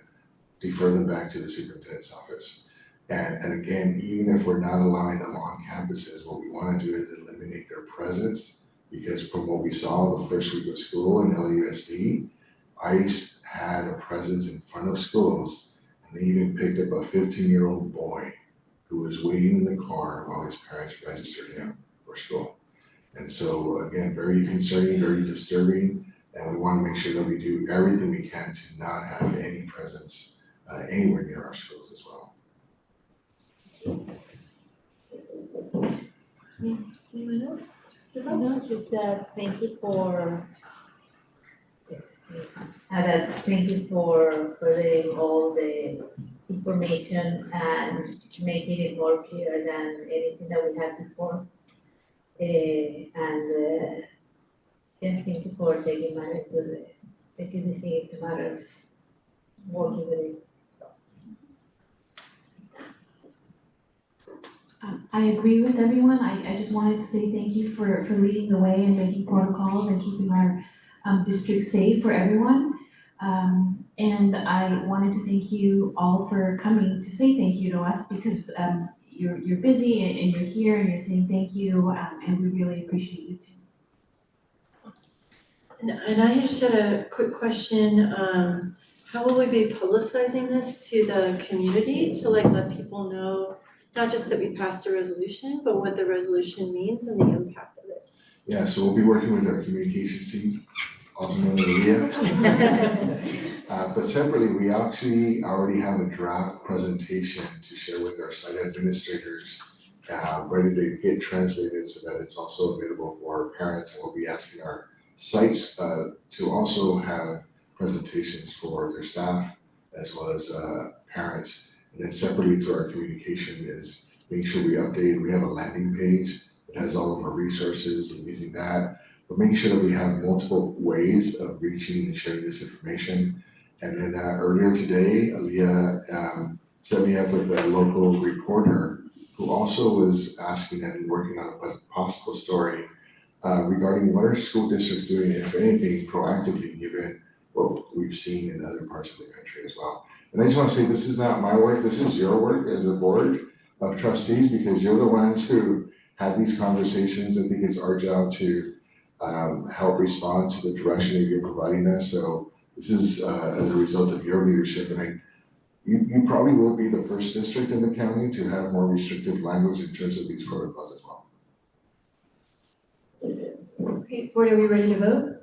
defer them back to the superintendent's office. And again, even if we're not allowing them on campuses, what we want to do is eliminate their presence, because from what we saw the first week of school in LUSD, ICE had a presence in front of schools, and they even picked up a 15-year-old boy who was waiting in the car while his parents registered him for school. And so again, very concerning, very disturbing. And we want to make sure that we do everything we can to not have any presence anywhere near our schools as well. Anyone else? No, just thank you for thank you for furthering all the information and making it more clear than anything that we had before. Yeah, thank you for taking this thing into matter of working with it. I agree with everyone. I just wanted to say thank you for leading the way and making protocols and keeping our district safe for everyone. And I wanted to thank you all for coming to say thank you to us because you're busy and you're here and you're saying thank you, and we really appreciate you too. And I just had a quick question, how will we be publicizing this to the community to like let people know, not just that we passed a resolution, but what the resolution means and the impact of it? Yeah, so we'll be working with our communications team, also known as Leah. But separately, we actually already have a draft presentation to share with our site administrators, ready to get translated so that it's also available for parents. And we'll be asking our sites to also have presentations for their staff as well as parents. And then separately through our communication is make sure we update, we have a landing page that has all of our resources and using that. But make sure that we have multiple ways of reaching and sharing this information. And then earlier today, Aaliyah set me up with a local reporter who also was asking and working on a possible story regarding what are school districts doing, if anything, proactively, given what we've seen in other parts of the country as well. And I just want to say, this is not my work, this is your work as a board of trustees, because you're the ones who had these conversations. I think it's our job to help respond to the direction that you're providing us. So this is as a result of your leadership, and you probably will be the first district in the county to have more restrictive language in terms of these protocols as well. Okay, board, are we ready to vote?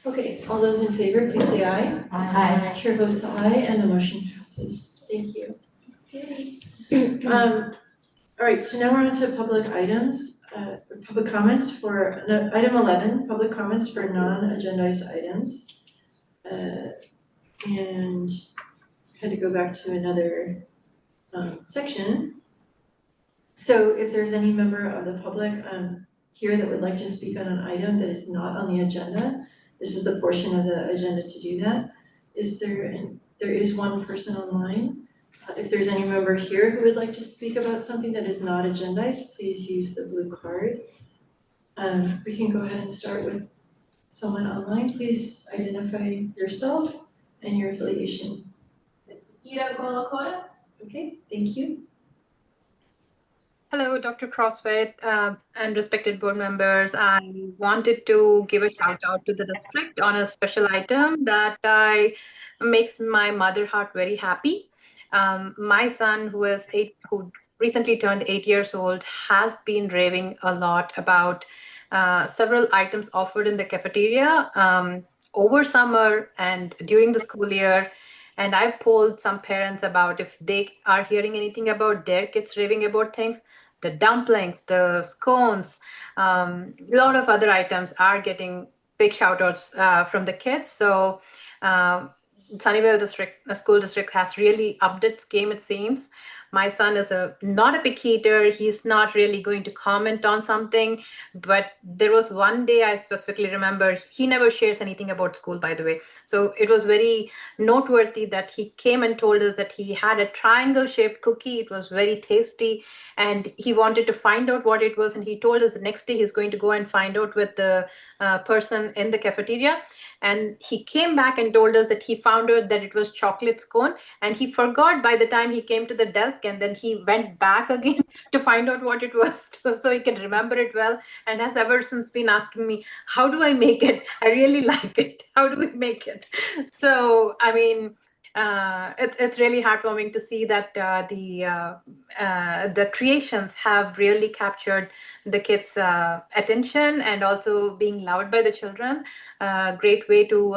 Okay, all those in favor, please say aye. Aye. Chair votes aye and the motion passes. Thank you. All right, so now we're on to public items, public comments for item 11, public comments for non-agendized items. And I had to go back to another section. So if there's any member of the public here that would like to speak on an item that is not on the agenda, this is the portion of the agenda to do that. There is one person online. If there's any member here who would like to speak about something that is not agendized, please use the blue card. We can go ahead and start with someone online. Please identify yourself and your affiliation. It's Ira Golokota. Okay, thank you. Hello, Dr. Crossway and respected board members. I wanted to give a shout out to the district on a special item that makes my mother heart very happy. My son, who recently turned 8 years old, has been raving a lot about several items offered in the cafeteria over summer and during the school year. And I've polled some parents about if they are hearing anything about their kids raving about things. The dumplings, the scones, a lot of other items are getting big shout outs from the kids. So Sunnyvale school district has really upped its game, it seems. My son is not a picky eater. He's not really going to comment on something, but there was one day I specifically remember, he never shares anything about school, by the way. So it was very noteworthy that he came and told us that he had a triangle shaped cookie. It was very tasty and he wanted to find out what it was. And he told us the next day he's going to go and find out with the person in the cafeteria. And he came back and told us that he found out that it was chocolate scone and he forgot by the time he came to the desk, and then he went back again to find out what it was so he can remember it well, and has ever since been asking me, how do I make it? I really like it. How do we make it? So, I mean, it's really heartwarming to see that the creations have really captured the kids' attention and also being loved by the children. Great way to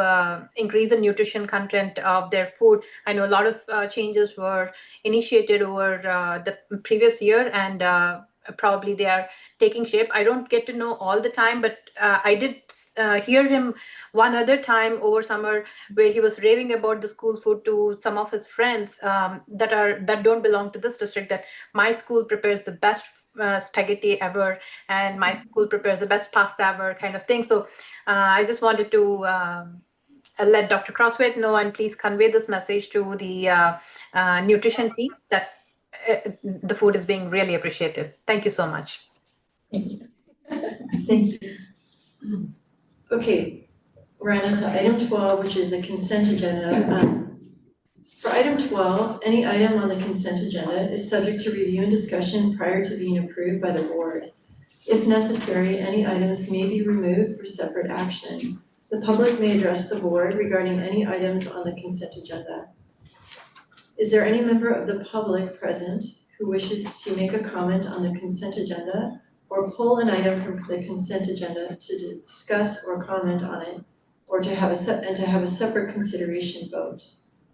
increase the nutrition content of their food. I know a lot of changes were initiated over the previous year, and probably they are taking shape. I don't get to know all the time, but I did hear him one other time over summer where he was raving about the school food to some of his friends that don't belong to this district, that my school prepares the best spaghetti ever and my school prepares the best pasta ever, kind of thing. So I just wanted to let Dr. Crossway know, and please convey this message to the nutrition team that the food is being really appreciated. Thank you so much. Thank you. Thank you. Okay, We're on into item 12, which is the consent agenda. For item 12, any item on the consent agenda is subject to review and discussion prior to being approved by the board. If necessary, any items may be removed for separate action. The public may address the board regarding any items on the consent agenda. Is there any member of the public present who wishes to make a comment on the consent agenda or pull an item from the consent agenda to discuss or comment on it, or to have a separate consideration vote?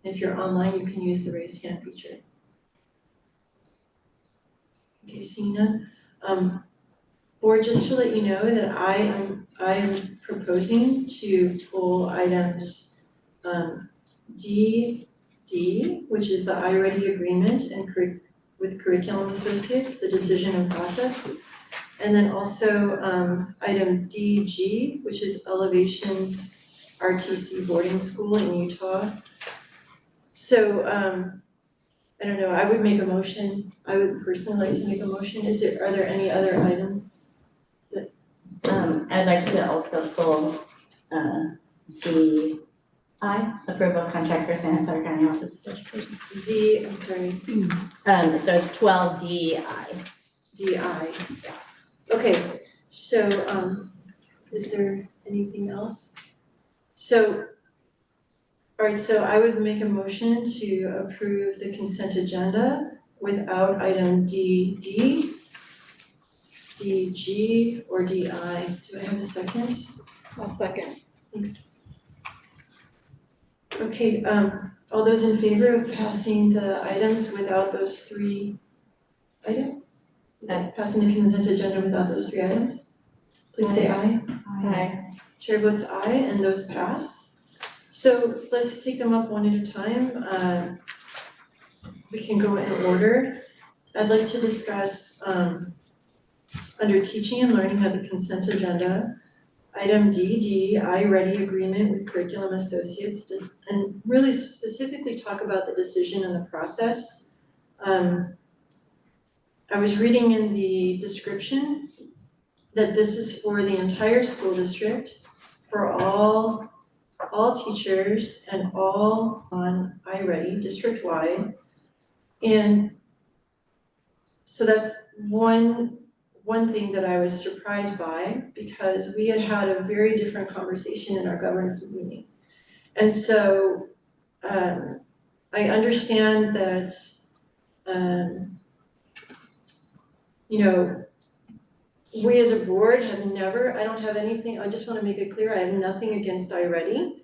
If you're online, you can use the raise hand feature. Okay, seeing none. Board, just to let you know that I am proposing to pull items D, which is the iReady agreement and with Curriculum Associates, the decision and process. And then also item DG, which is Elevations RTC boarding school in Utah. So I don't know, I would make a motion. I would personally like to make a motion. Are there any other items? I'd like to also pull DI, approval of contract for Santa Clara County Office of Education. D, I'm sorry. So it's 12 DI. DI. Okay, so is there anything else? So, all right, so I would make a motion to approve the consent agenda without item DD, DG, or DI. Do I have a second? I'll second. Thanks. Okay, all those in favor of passing the items without those three items? Passing the consent agenda without those three items? Please say aye. Aye. Chair votes aye, and those pass. So let's take them up one at a time. We can go in order. I'd like to discuss under teaching and learning of the consent agenda, item DD, iReady agreement with Curriculum Associates, and really specifically talk about the decision and the process. I was reading in the description that this is for the entire school district, for all teachers and all on iReady district-wide. And so that's one thing that I was surprised by, because we had a very different conversation in our governance meeting. And so I understand that we as a board have never, I don't have anything, I just want to make it clear, I have nothing against iReady.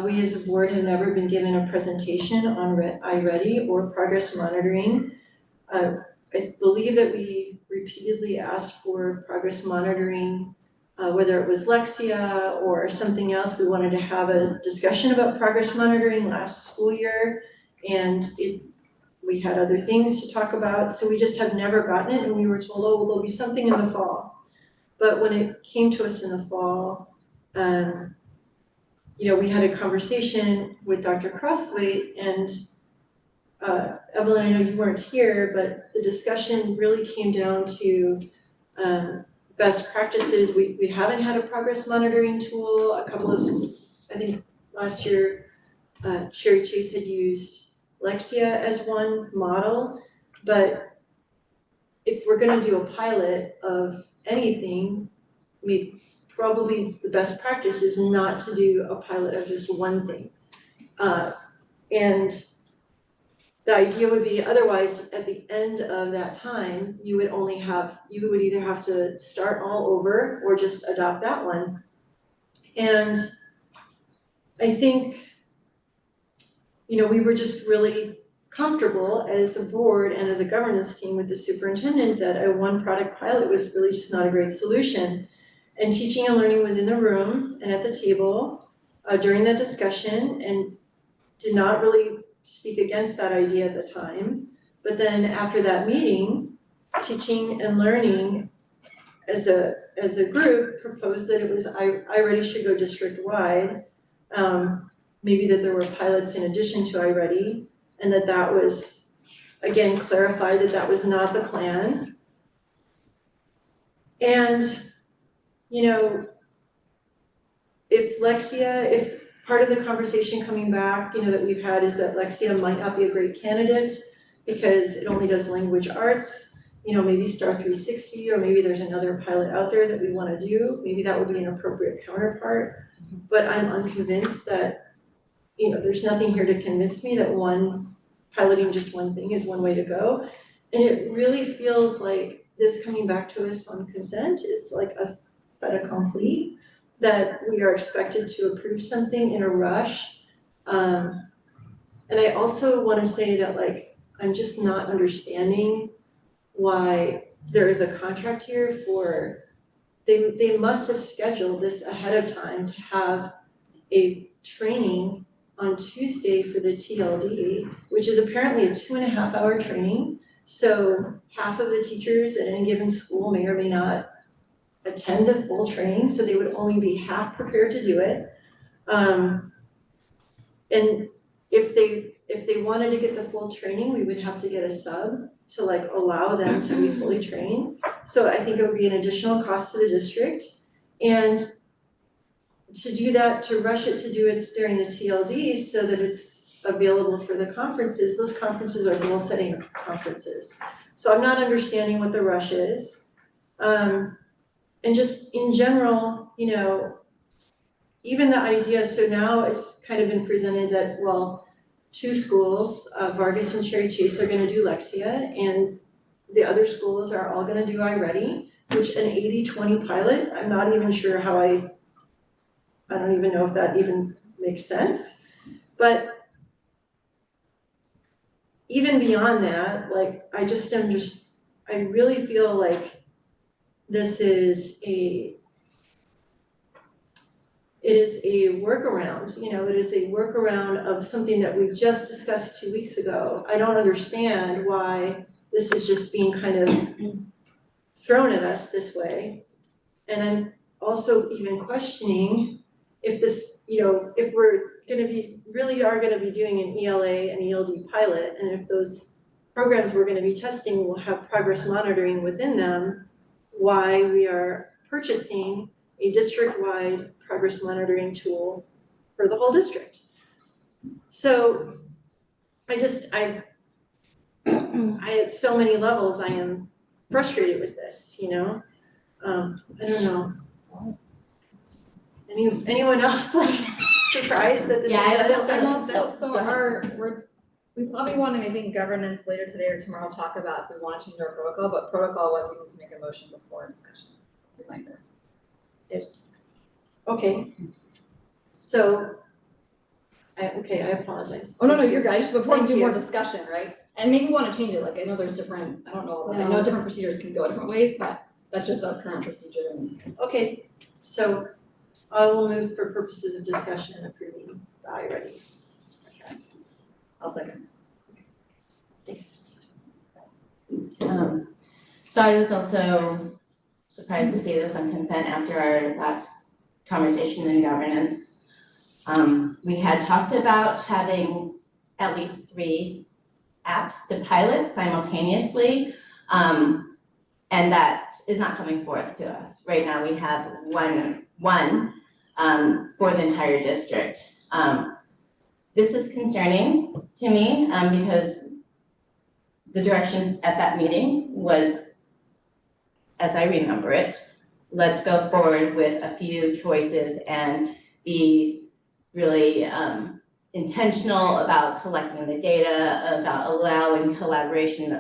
We as a board have never been given a presentation on iReady or progress monitoring. I believe that we repeatedly asked for progress monitoring, whether it was Lexia or something else. We wanted to have a discussion about progress monitoring last school year, and we had other things to talk about, so we just have never gotten it, and we were told, oh, well, there'll be something in the fall. But when it came to us in the fall, we had a conversation with Dr. Crosswaite, and Evelyn, I know you weren't here, but the discussion really came down to best practices. We haven't had a progress monitoring tool. A couple of, I think last year, Sherry Chase had used Lexia as one model, but if we're gonna do a pilot of anything, probably the best practice is not to do a pilot of just one thing. And the idea would be, otherwise, at the end of that time, you would either have to start all over or just adopt that one. And I think, we were just really comfortable as a board and as a governance team with the superintendent that a one product pilot was really just not a great solution. And teaching and learning was in the room and at the table during that discussion, and did not really speak against that idea at the time. But then after that meeting, teaching and learning as a group proposed that it was iReady should go district-wide. Maybe that there were pilots in addition to iReady, and that was, again, clarified that was not the plan. And, if Lexia, if part of the conversation coming back, that we've had is that Lexia might not be a great candidate because it only does language arts, maybe Star 360, or maybe there's another pilot out there that we wanna do, maybe that would be an appropriate counterpart. But I'm unconvinced that, there's nothing here to convince me that piloting just one thing is one way to go. And it really feels like this coming back to us on consent is like a fait accompli, that we are expected to approve something in a rush. And I also wanna say that I'm just not understanding why there is a contract here for, they must have scheduled this ahead of time to have a training on Tuesday for the TLD, which is apparently a 2.5-hour training. So half of the teachers at any given school may or may not attend the full training, so they would only be half prepared to do it. And if they wanted to get the full training, we would have to get a sub to allow them to be fully trained. So I think it would be an additional cost to the district. And to do that, to rush it to do it during the TLD so that it's available for the conferences, those conferences are goal setting conferences. So I'm not understanding what the rush is. And just in general, even the idea, so now it's kind of been presented that, well, 2 schools, Vargas and Cherry Chase, are gonna do Lexia, and the other schools are all gonna do iReady, which an 80-20 pilot, I'm not even sure how I don't even know if that even makes sense. But even beyond that, I really feel like this is it is a workaround, it is a workaround of something that we just discussed 2 weeks ago. I don't understand why this is just being kind of thrown at us this way. And I'm also even questioning if this, if we're really are gonna be doing an ELA and ELD pilot, and if those programs we're gonna be testing will have progress monitoring within them, why we are purchasing a district-wide progress monitoring tool for the whole district. So I at so many levels, I am frustrated with this, I don't know. Anyone else surprised that this is? I'm also, we probably want to maybe in governance later today or tomorrow talk about if we want to change our protocol, but protocol was we need to make a motion before discussion. Reminder. Okay. So, I apologize. Oh, no, you're good. I just before we do more you. discussion, right? And maybe we want to change it. I know there's different, I don't know, I know different procedures can go different ways, but that's just our current procedure. Okay, so I will move for purposes of discussion and approving the iReady. Okay. I'll second. Thanks. So I was also surprised to see this on consent after our last conversation in governance. We had talked about having at least 3 apps to pilot simultaneously, and that is not coming forth to us. Right now, we have one for the entire district. This is concerning to me because the direction at that meeting was, as I remember it, let's go forward with a few choices and be really intentional about collecting the data, about allowing collaboration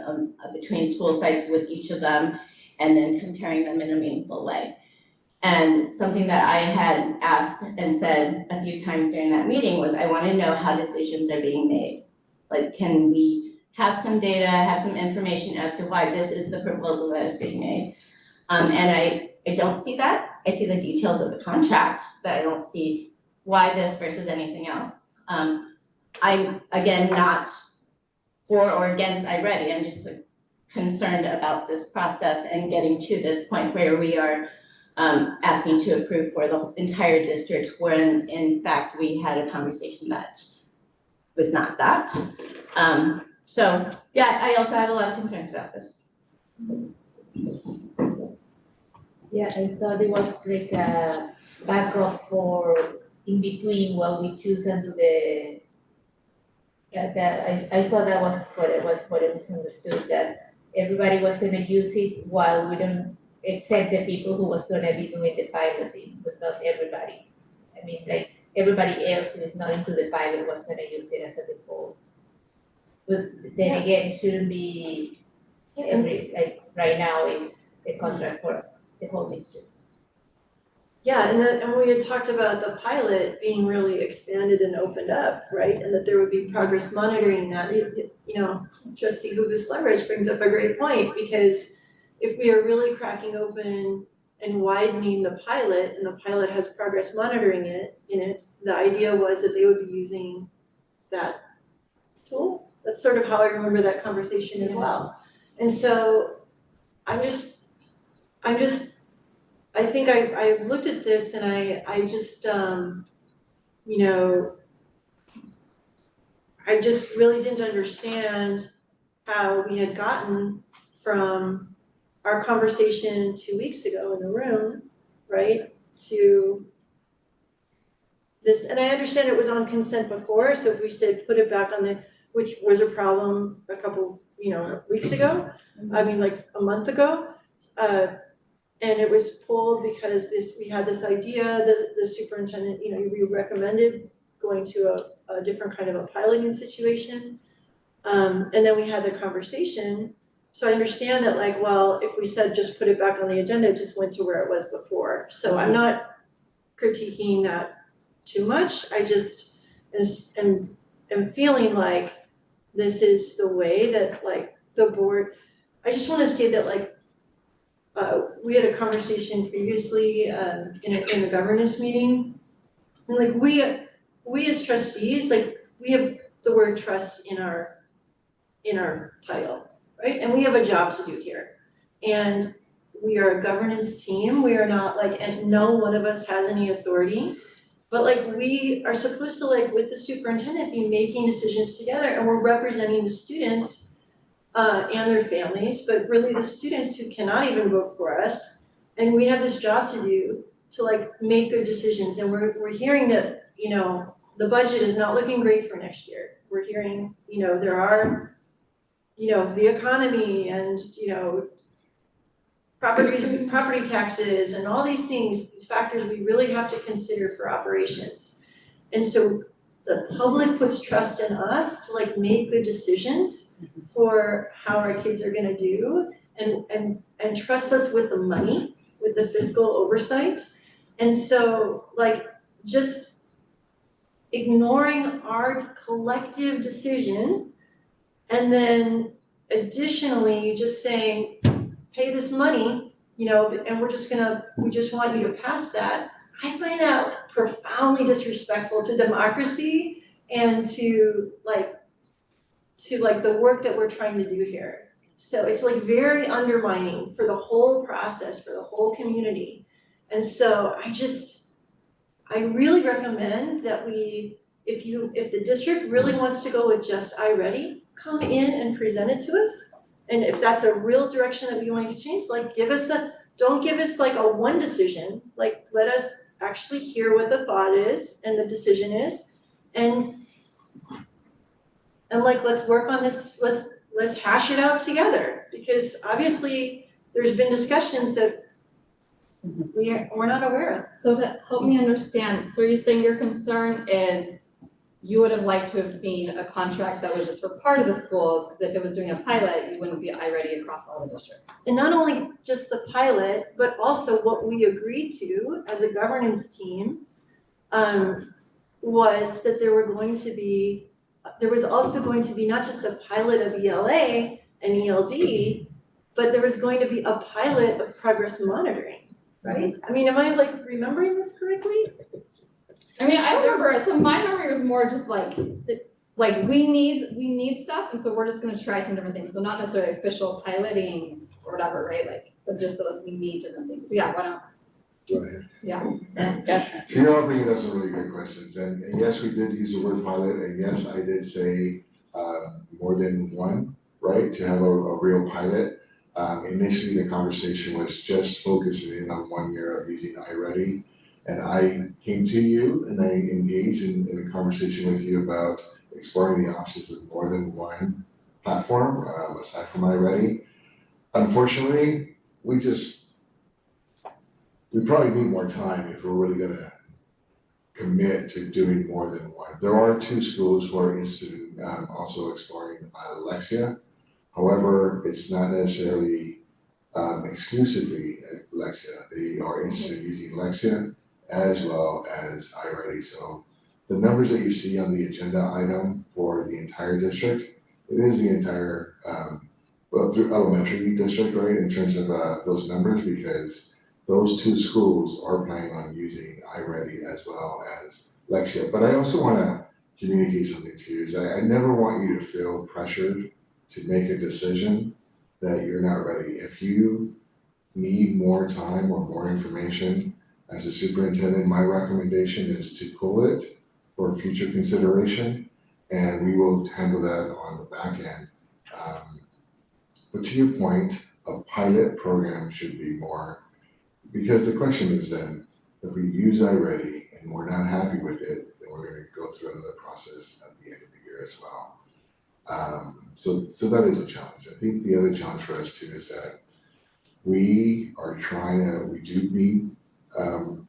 between school sites with each of them, and then comparing them in a meaningful way. And something that I had asked and said a few times during that meeting was, I want to know how decisions are being made. Can we have some data, have some information as to why this is the proposal that is being made? And I don't see that. I see the details of the contract, but I don't see why this versus anything else. I'm again not for or against iReady. I'm just concerned about this process and getting to this point where we are asking to approve for the entire district, when in fact we had a conversation that was not that. So yeah, I also have a lot of concerns about this. Yeah, I thought it was like a backup for in between what we choose and do the. I thought that was what it was understood, that everybody was gonna use it while we don't, except the people who was gonna be doing the piloting, but not everybody. I mean, like, everybody else who is not into the pilot was gonna use it as a default. But then again, it shouldn't be like, right now is a contract for the whole district. Yeah, and we had talked about the pilot being really expanded and opened up, right? And that there would be progress monitoring that. You know, Trustee Hubis Leverage brings up a great point, because if we are really cracking open and widening the pilot, and the pilot has progress monitoring in it, the idea was that they would be using that tool. That's sort of how I remember that conversation as well. And so I think I looked at this and I just, you know, I just really didn't understand how we had gotten from our conversation 2 weeks ago in the room, right, to this. And I understand it was on consent before, so if we said put it back on the, which was a problem a couple, you know, weeks ago, I mean, like a month ago, and it was pulled because we had this idea that the superintendent, you know, we recommended going to a different kind of a piloting situation. And then we had the conversation. So I understand that, like, well, if we said just put it back on the agenda, it just went to where it was before. So I'm not critiquing that too much. I just am feeling like this is the way that, like, the board, I just want to state that, like, we had a conversation previously in a governance meeting, and like we as trustees, like, we have the word trust in our title, right? And we have a job to do here, and we are a governance team. We are not like, and no one of us has any authority, but like we are supposed to, like, with the superintendent, be making decisions together, and we're representing the students and their families, but really the students who cannot even vote for us. And we have this job to do to, like, make good decisions. And we're hearing that, you know, the budget is not looking great for next year. We're hearing, you know, there are, you know, the economy and, you know, property taxes and all these things, these factors we really have to consider for operations. And so the public puts trust in us to, like, make good decisions for how our kids are gonna do, and trust us with the money, with the fiscal oversight. And so, like, just ignoring our collective decision, and then additionally just saying, pay this money, you know, and we just want you to pass that. I find that profoundly disrespectful to democracy and to the work that we're trying to do here. So it's, like, very undermining for the whole process, for the whole community. And so I really recommend that if the district really wants to go with just iReady, come in and present it to us. And if that's a real direction that we want to change, like, don't give us like a one decision, like, let us actually hear what the thought is and the decision is, and like, let's work on this, let's hash it out together, because obviously there's been discussions that we're not aware of. So to help me understand, so you're saying your concern is you would have liked to have seen a contract that was just for part of the schools, because if it was doing a pilot, you wouldn't be iReady across all the districts. And not only just the pilot, but also what we agreed to as a governance team was that there was also going to be not just a pilot of ELA and ELD, but there was going to be a pilot of progress monitoring, right? I mean, am I, like, remembering this correctly? I mean, I don't remember, so my memory was more just like we need stuff, and so we're just gonna try some different things, so not necessarily official piloting or whatever, right, like, but just that we need different things, so yeah, why don't? Go ahead. Yeah. So you're all bringing up some really good questions, and yes, we did use the word pilot, and yes, I did say more than one, right, to have a real pilot. Initially, the conversation was just focusing in on 1 year of using iReady. And I came to you and I engaged in a conversation with you about exploring the options of more than one platform, aside from iReady. Unfortunately, we probably need more time if we're really gonna commit to doing more than one. There are 2 schools who are interested in also exploring Lexia. However, it's not necessarily exclusively Lexia. They are interested in using Lexia as well as iReady. So the numbers that you see on the agenda item for the entire district, it is the entire through elementary district, right, in terms of those numbers, because those 2 schools are planning on using iReady as well as Lexia. But I also want to communicate something to you, is I never want you to feel pressured to make a decision that you're not ready. If you need more time or more information, as a superintendent, my recommendation is to pull it for future consideration, and we will handle that on the back end. But to your point, a pilot program should be more, because the question is then, if we use iReady and we're not happy with it, then we're gonna go through another process at the end of the year as well. So that is a challenge. I think the other challenge for us too is that we do need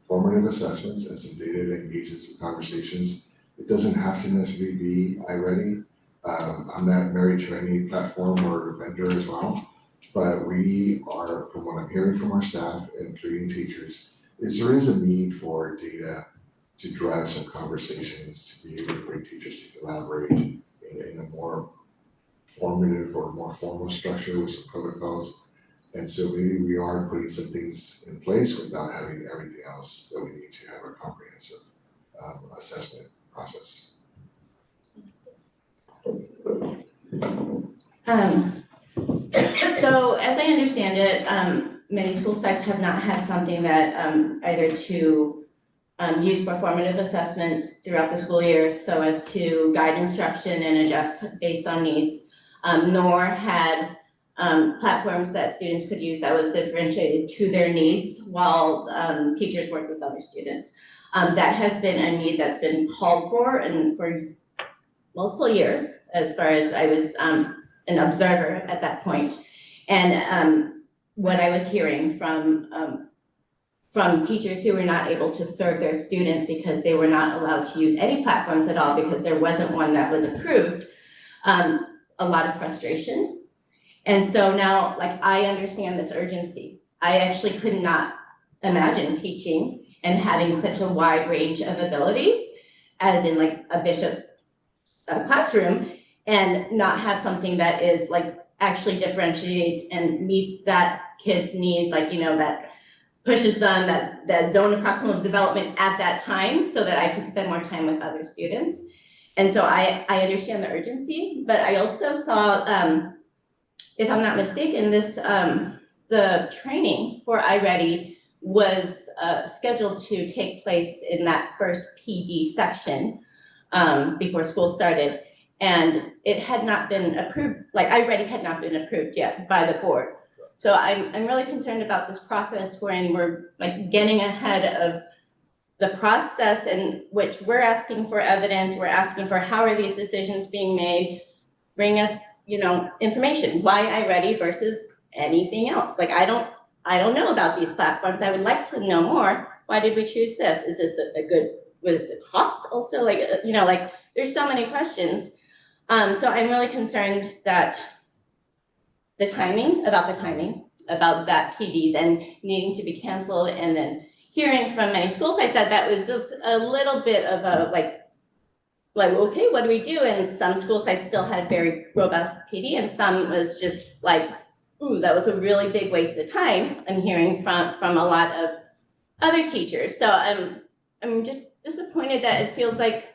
formative assessments and some data that engages with conversations. It doesn't have to necessarily be iReady. I'm not married to any platform or vendor as well, but we are, from what I'm hearing from our staff, including teachers, is there is a need for data to drive some conversations, to be able to bring teachers to collaborate in a more formative or more formal structure with some protocols. And so maybe we are putting some things in place without having everything else that we need to have a comprehensive assessment process. So as I understand it, many school sites have not had something that either to use for formative assessments throughout the school year so as to guide instruction and adjust based on needs, nor had platforms that students could use that was differentiated to their needs while teachers worked with other students. That has been a need that's been called for and for multiple years, as far as I was an observer at that point. And what I was hearing from teachers who were not able to serve their students because they were not allowed to use any platforms at all because there wasn't one that was approved, a lot of frustration. And so now, like, I understand this urgency. I actually could not imagine teaching and having such a wide range of abilities, as in like a Bishop classroom, and not have something that is like actually differentiates and meets that kid's needs, like, you know, that pushes them that zone of proximal development at that time so that I could spend more time with other students. And so I understand the urgency, but I also saw, if I'm not mistaken, this the training for iReady was scheduled to take place in that first PD section before school started. And it had not been approved, like iReady had not been approved yet by the board. So I'm really concerned about this process when we're like getting ahead of the process in which we're asking for evidence, we're asking for how are these decisions being made, bring us, you know, information, why iReady versus anything else. Like I don't know about these platforms, I would like to know more. Why did we choose this? Is this a good, was the cost also? Like, you know, like there's so many questions. So I'm really concerned that the timing, about that PD then needing to be canceled, and then hearing from many school sites that was just a little bit of a like, okay, what do we do? And some school sites still had very robust PD, and some was just like, ooh, that was a really big waste of time. I'm hearing from a lot of other teachers. So I'm just disappointed that it feels like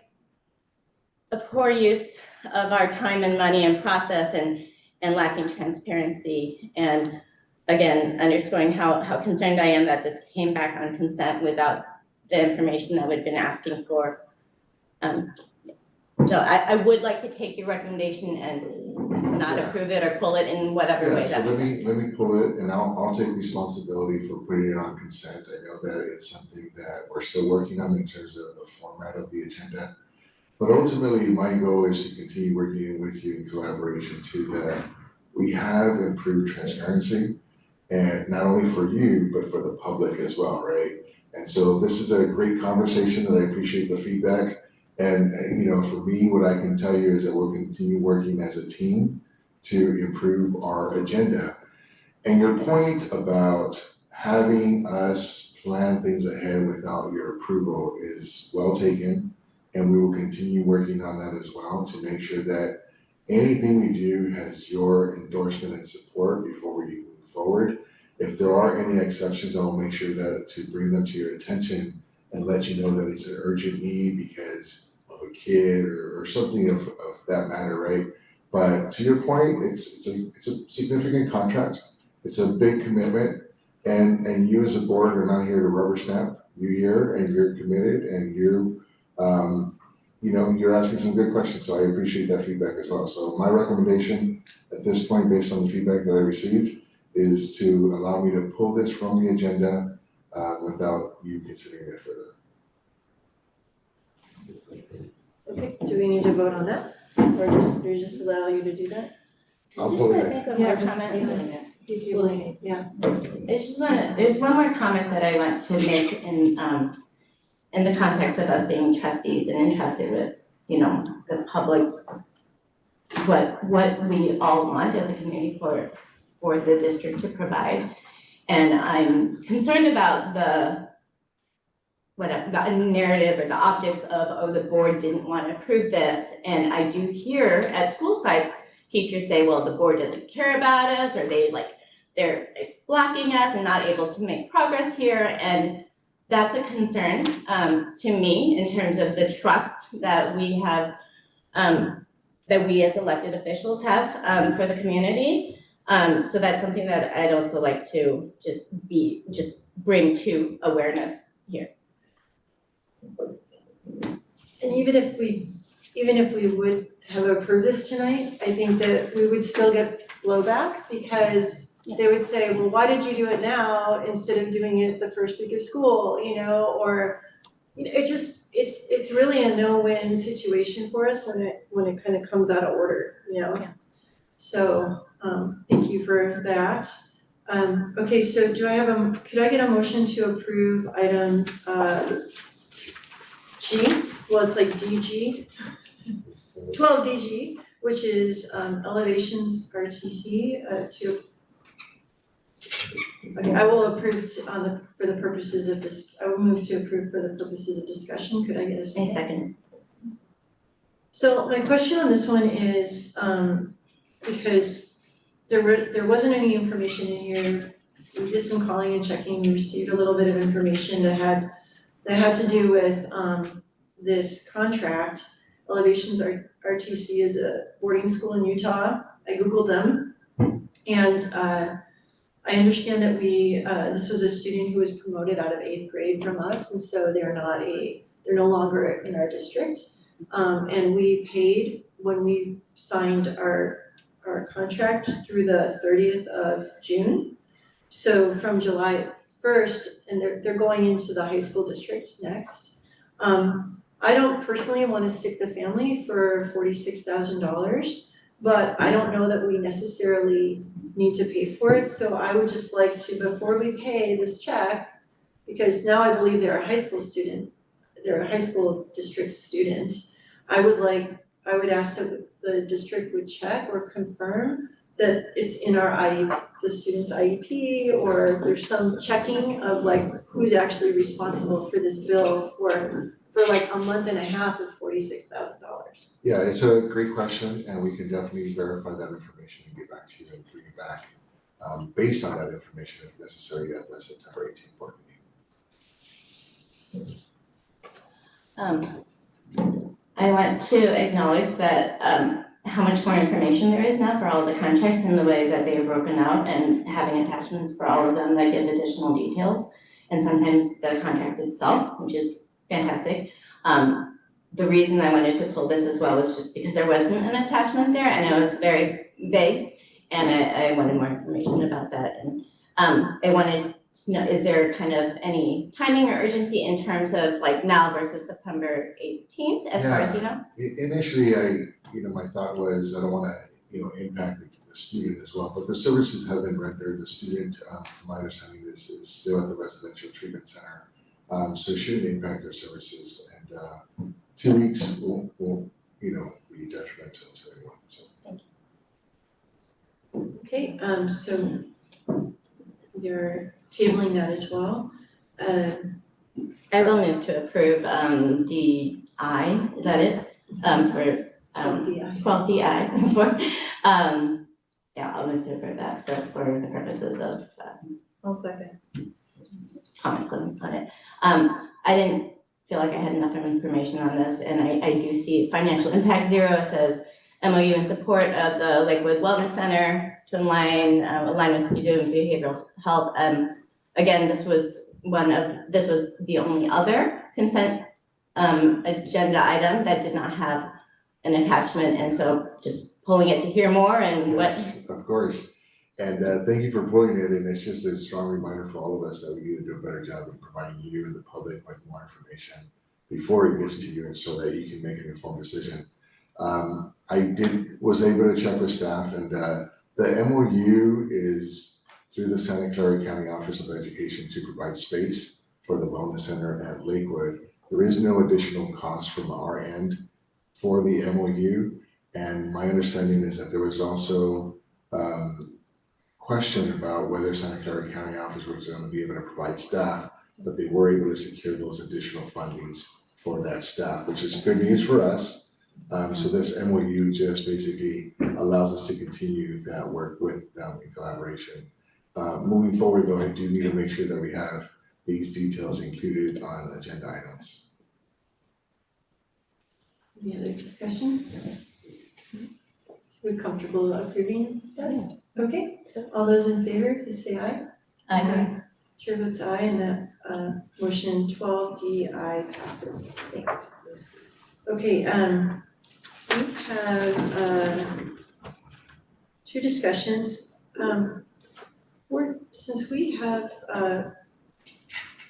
a poor use of our time and money and process, and lacking transparency. And again, underscoring how concerned I am that this came back on consent without the information that we've been asking for. So I would like to take your recommendation and not Yeah. approve it or pull it in whatever way that makes sense. Let me pull it and I'll take responsibility for putting it on consent. I know that it's something that we're still working on in terms of the format of the agenda. But ultimately, my goal is to continue working with you in collaboration to that we have improved transparency. And not only for you, but for the public as well, right? And so this is a great conversation that I appreciate the feedback. And you know, for me, what I can tell you is that we'll continue working as a team to improve our agenda. And your point about having us plan things ahead without your approval is well taken. And we will continue working on that as well to make sure that anything we do has your endorsement and support before we move forward. If there are any exceptions, I'll make sure that to bring them to your attention and let you know that it's an urgent need because of a kid or something of that matter, right? But to your point, it's a significant contract. It's a big commitment, and you as a board are not here to rubber stamp. You're here and you're committed, and you're asking some good questions. So I appreciate that feedback as well. So my recommendation at this point, based on the feedback that I received, is to allow me to pull this from the agenda without you considering it further. Okay, do we need to vote on that? Or just allow you to do that? I'll I just pull wanna it. make one Yeah, more just comment. table it. He's tabling it, yeah. There's one more comment that I want to make in the context of us being trustees and entrusted with, the public's, what we all want as a community for the district to provide. And I'm concerned about the narrative or the optics of, the board didn't want to approve this. And I do hear at school sites, teachers say, well, the board doesn't care about us, or they're blocking us and not able to make progress here. And that's a concern to me in terms of the trust that we have, that we as elected officials have for the community. So that's something that I'd also like to just bring to awareness here. And even if we would have approved this tonight, I think that we would still get blowback because they would say, well, why did you do it now instead of doing it the first week of school, or it's really a no-win situation for us when it kind of comes out of order, Yeah. So thank you for that. Okay, so could I get a motion to approve item G? Well, it's like DG, 12DG, which is elevations RTC okay, I will approve for the purposes of I will move to approve for the purposes of discussion. Could I get a second? A second. So my question on this one is, because there wasn't any information in here. We did some calling and checking, we received a little bit of information that had to do with this contract. Elevations RTC is a boarding school in Utah. I Googled them, and I understand that this was a student who was promoted out of 8th grade from us, and so they're no longer in our district. And we paid when we signed our contract through the 30th of June. So from July 1st, and they're going into the high school district next. I don't personally want to stick the family for $46,000, but I don't know that we necessarily need to pay for it. So I would just like to, before we pay this check, because now I believe they're a high school district student, I would ask that the district would check or confirm that it's in the student's IEP, or there's some checking of who's actually responsible for this bill for a month and a half of $46,000. Yeah, it's a great question, and we can definitely verify that information and get back to you and bring it back based on that information if necessary at the September 18th board meeting. I want to acknowledge that how much more information there is now for all the contracts and the way that they are broken out, and having attachments for all of them that give additional details, and sometimes the contract itself, which is fantastic. the reason I wanted to pull this as well was just because there wasn't an attachment there and it was very vague. And I wanted more information about that. And I wanted to know, is there kind of any timing or urgency in terms of like now versus September 18th, as far as you know? Initially, my thought was, I don't wanna, impact the student as well, but the services have been rendered. The student, from my understanding, is still at the residential treatment center. So it shouldn't impact their services, and 2 weeks won't be detrimental to anyone, so. Okay, so you're tabling that as well. I will move to approve DI, is that it? For 12DI for yeah, I'll move to approve that, so for the purposes of I'll second. comments on it. I didn't feel like I had enough information on this, and I do see financial impact 0. It says MOU in support of the Lakewood Wellness Center to align with student behavioral health. Again, this was the only other consent agenda item that did not have an attachment, and so just pulling it to hear more and what. Yes, of course. And thank you for pulling it, and it's just a strong reminder for all of us that we need to do a better job of providing you and the public with more information before it gets to you, and so that you can make an informed decision. I was able to check with staff, and the MOU is through the Santa Clara County Office of Education to provide space for the Wellness Center at Lakewood. There is no additional cost from our end for the MOU, and my understanding is that there was also question about whether Santa Clara County Office was going to be able to provide staff, but they were able to secure those additional fundings for that staff, which is good news for us. So this MOU just basically allows us to continue that work with them in collaboration. Moving forward though, I do need to make sure that we have these details included on agenda items. Any other discussion? We're comfortable approving this? Okay, all those in favor, please say aye. Aye. Chair votes aye, and that motion 12DI passes. Thanks. Okay, we have 2 discussions. Since we have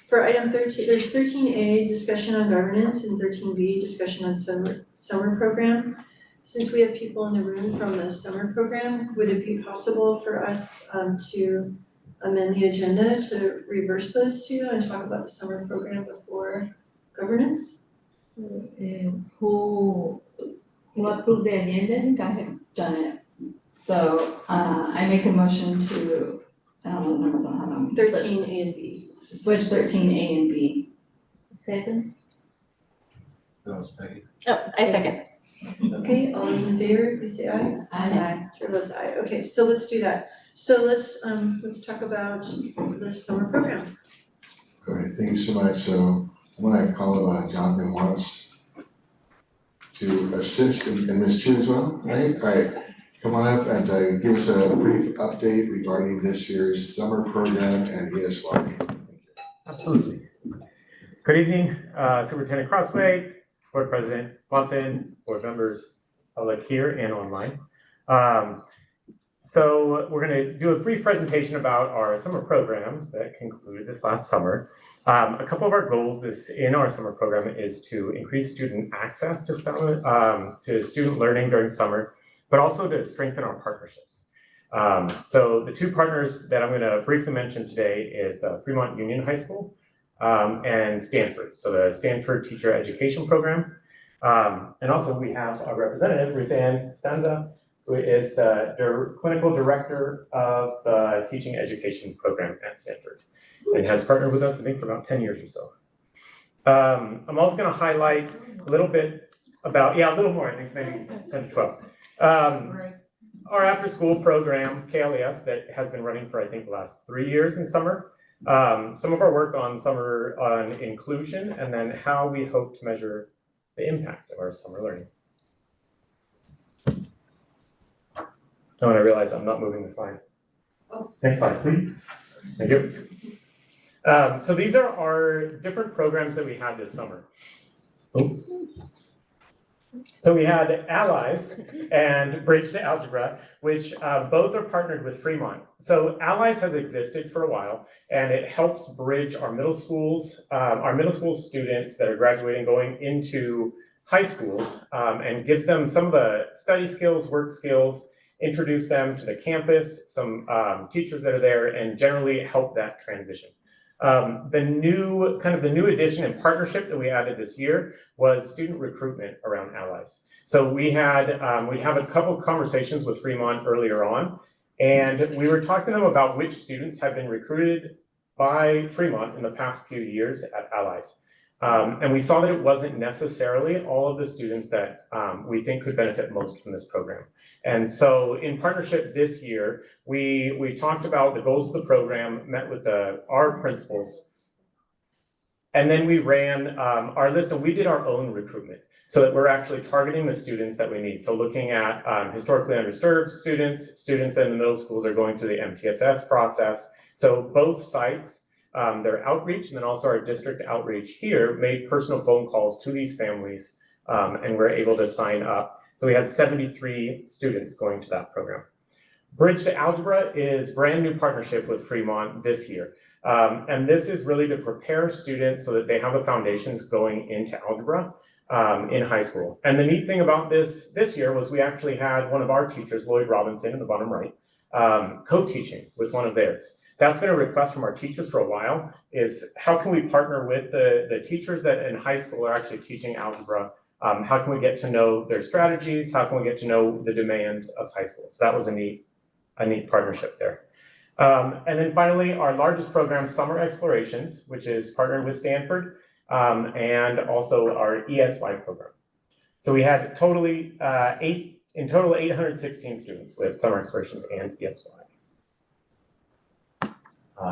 for item 13, there's 13A, discussion on governance, and 13B, discussion on summer program. Since we have people in the room from the summer program, would it be possible for us to amend the agenda to reverse those 2 and talk about the summer program before governance? Who approved the agenda? I think I have done it. So I make a motion to, I don't know the numbers on how long. 13A and B. Switch 13A and B. Second? That was Peggy. Oh, I second. Okay, all those in favor, please say aye. Aye. Chair votes aye. Okay, so let's do that. So let's talk about the summer program. All right, thank you so much. So I'm gonna call Jonathan Wallace to assist, and Ms. Chu as well, right? All right, come on up and give us a brief update regarding this year's summer program and ESY. Absolutely. Good evening, Superintendent Crossway, Board President Watson, board members, public here and online. So we're going to do a brief presentation about our summer programs that concluded this last summer. A couple of our goals in our summer program is to increase student access to student learning during summer, but also to strengthen our partnerships. So the 2 partners that I'm going to briefly mention today is the Fremont Union High School and Stanford. So the Stanford Teacher Education Program. And also we have a representative, Ruth Ann Stanza, who is the clinical director of the Teaching Education Program at Stanford and has partnered with us, I think, for about 10 years or so. I'm also going to highlight a little bit about, a little more, I think maybe 10 to 12. Our after-school program, KLES, that has been running for, I think, the last 3 years in summer. Some of our work on summer on inclusion, and then how we hope to measure the impact of our summer learning. Oh, and I realize I'm not moving the slides. Oh. Next slide, please. Thank you. So these are our different programs that we had this summer. Oh. So we had Allies and Bridge to Algebra, which both are partnered with Fremont. So Allies has existed for a while, and it helps bridge our middle school students that are graduating going into high school, and gives them some of the study skills, work skills, introduce them to the campus, some teachers that are there, and generally help that transition. The new addition and partnership that we added this year was student recruitment around Allies. So we'd have a couple conversations with Fremont earlier on, and we were talking to them about which students have been recruited by Fremont in the past few years at Allies. And we saw that it wasn't necessarily all of the students that we think could benefit most from this program. And so in partnership this year, we talked about the goals of the program, met with our principals, and then we ran our list, and we did our own recruitment so that we're actually targeting the students that we need. So looking at historically underserved students that in the middle schools are going through the MTSS process. So both sites, their outreach and then also our district outreach here made personal phone calls to these families, and we're able to sign up. So we had 73 students going to that program. Bridge to Algebra is brand new partnership with Fremont this year. And this is really to prepare students so that they have the foundations going into algebra in high school. And the neat thing about this year was we actually had one of our teachers, Lloyd Robinson in the bottom right, co-teaching with one of theirs. That's been a request from our teachers for a while, is how can we partner with the teachers that in high school are actually teaching algebra? How can we get to know their strategies? How can we get to know the demands of high school? So that was a neat partnership there. And then finally, our largest program, Summer Explorations, which is partnered with Stanford, and also our ESY program. So we had totally 816 students with Summer Explorations and ESY.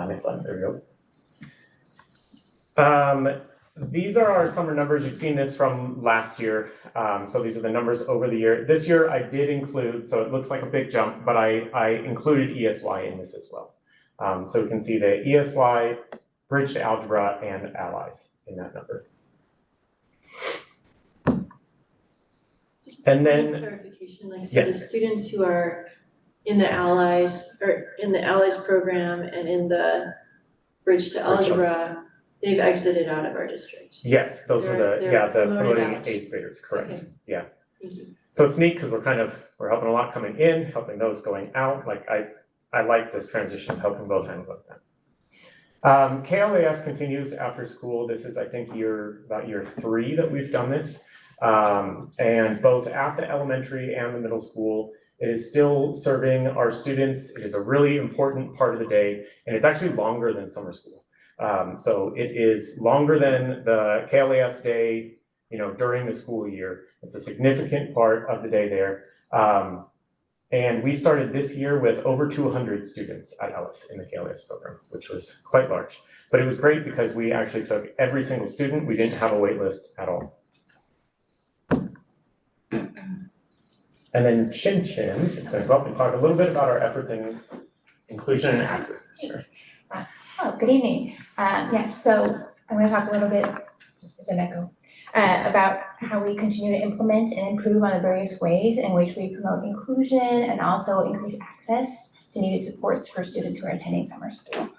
Next slide, there we go. These are our summer numbers. You've seen this from last year. So these are the numbers over the year. This year I did include, so it looks like a big jump, but I included ESY in this as well. So we can see the ESY, Bridge to Algebra, and Allies in that number. And then clarification, like so yes. the students who are in the Allies program and in the Bridge to Algebra, they've exited out of our district. Yes, those were the promoting out. 8th graders, correct. Okay. Yeah. Thank you. So it's neat because we're helping a lot coming in, helping those going out. Like I like this transition of helping both ends like that. KLAS continues after school. This is I think about year 3 that we've done this. And both at the elementary and the middle school, it is still serving our students. It is a really important part of the day, and it's actually longer than summer school. So it is longer than the KLAS day, during the school year. It's a significant part of the day there. And we started this year with over 200 students at Ellis in the KLAS program, which was quite large. But it was great because we actually took every single student. We didn't have a wait list at all. And then Chin Chin is going to go up and talk a little bit about our efforts in inclusion and access this year. Good evening. Yes, so I'm going to talk a little bit, there's an echo, about how we continue to implement and improve on the various ways in which we promote inclusion and also increase access to needed supports for students who are attending summer school.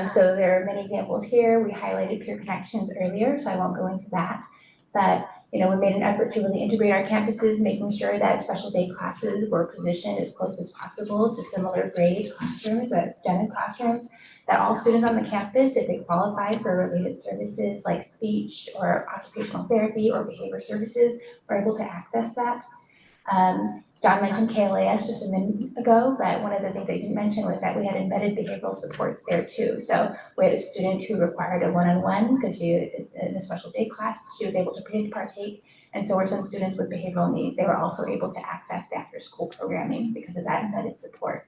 So there are many examples here. We highlighted peer connections earlier, so I won't go into that. But we made an effort to really integrate our campuses, making sure that special day classes were positioned as close as possible to similar grade classrooms, gen ed classrooms, that all students on the campus, if they qualify for related services like speech or occupational therapy or behavior services, were able to access that. John mentioned KLAS just a minute ago, but one of the things I didn't mention was that we had embedded behavioral supports there too. So we had a student who required a one-on-one because she is in a special day class, she was able to partake. And so were some students with behavioral needs. They were also able to access the after school programming because of that embedded support.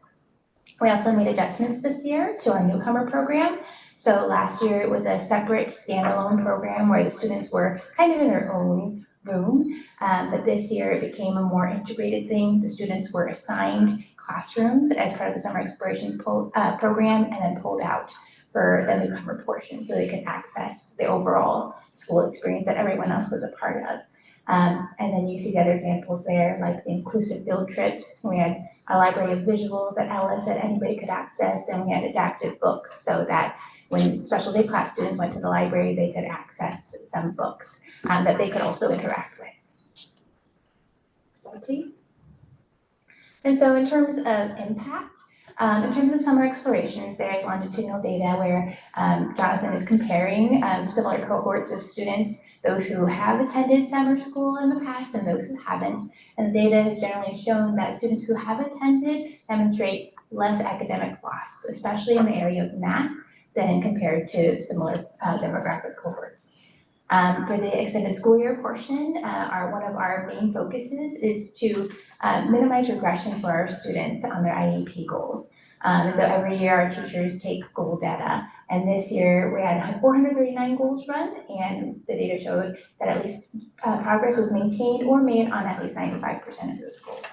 We also made adjustments this year to our newcomer program. So last year it was a separate standalone program where the students were kind of in their own room, but this year it became a more integrated thing. The students were assigned classrooms as part of the summer exploration program and then pulled out for the newcomer portion so they could access the overall school experience that everyone else was a part of. And then you see the other examples there, like the inclusive field trips. We had a library of visuals at Ellis that anybody could access, and we had adapted books so that when special day class students went to the library, they could access some books that they could also interact with. Slide, please. And so in terms of impact, in terms of summer explorations, there's longitudinal data where Jonathan is comparing similar cohorts of students, those who have attended summer school in the past and those who haven't. And the data has generally shown that students who have attended demonstrate less academic loss, especially in the area of math, than compared to similar demographic cohorts. For the extended school year portion, one of our main focuses is to minimize regression for our students on their IEP goals. And so every year our teachers take goal data, and this year we had 439 goals run, and the data showed that at least progress was maintained or made on at least 95% of those goals.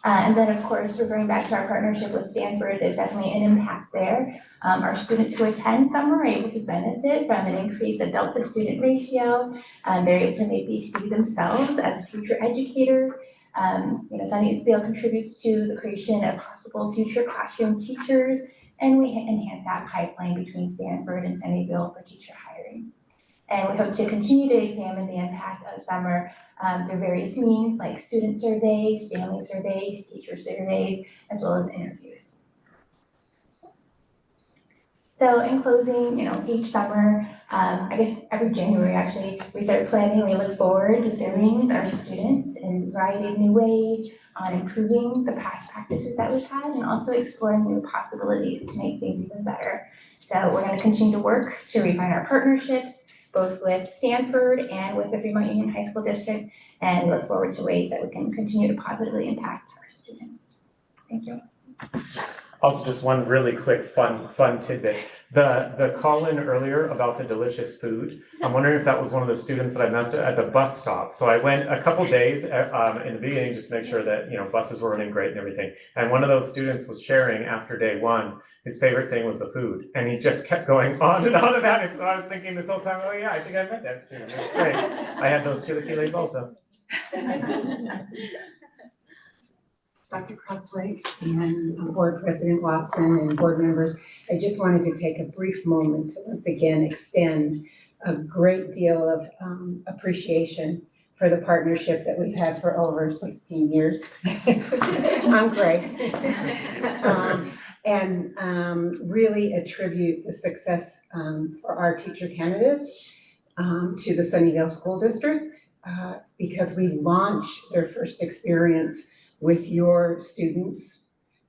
And then, of course, referring back to our partnership with Stanford, there's definitely an impact there. Our students who attend summer are able to benefit from an increased adult to student ratio. They're able to maybe see themselves as a future educator. Sunnyvale contributes to the creation of possible future classroom teachers, and we enhance that pipeline between Stanford and Sunnyvale for teacher hiring. And we hope to continue to examine the impact of summer through various means like student surveys, family surveys, teacher surveys, as well as interviews. So in closing, each summer, I guess every January actually, we start planning, we look forward to serving with our students in a variety of new ways on improving the past practices that we've had and also exploring new possibilities to make things even better. So we're going to continue to work to refine our partnerships, both with Stanford and with the Fremont Union High School District, and look forward to ways that we can continue to positively impact our students. Thank you. Also, just one really quick fun tidbit. The call-in earlier about the delicious food, I'm wondering if that was one of the students that I messed at the bus stop. So I went a couple days in the beginning just to make sure that buses were running great and everything. And one of those students was sharing after day one, his favorite thing was the food. And he just kept going on and on about it. So I was thinking this whole time, oh yeah, I think I met that student. It's great. I had those chilaquiles also. Dr. Crossway and Board President Watson and board members, I just wanted to take a brief moment to once again extend a great deal of appreciation for the partnership that we've had for over 16 years. I'm Greg. Really attribute the success for our teacher candidates to the Sunnyvale School District because we launched their first experience with your students,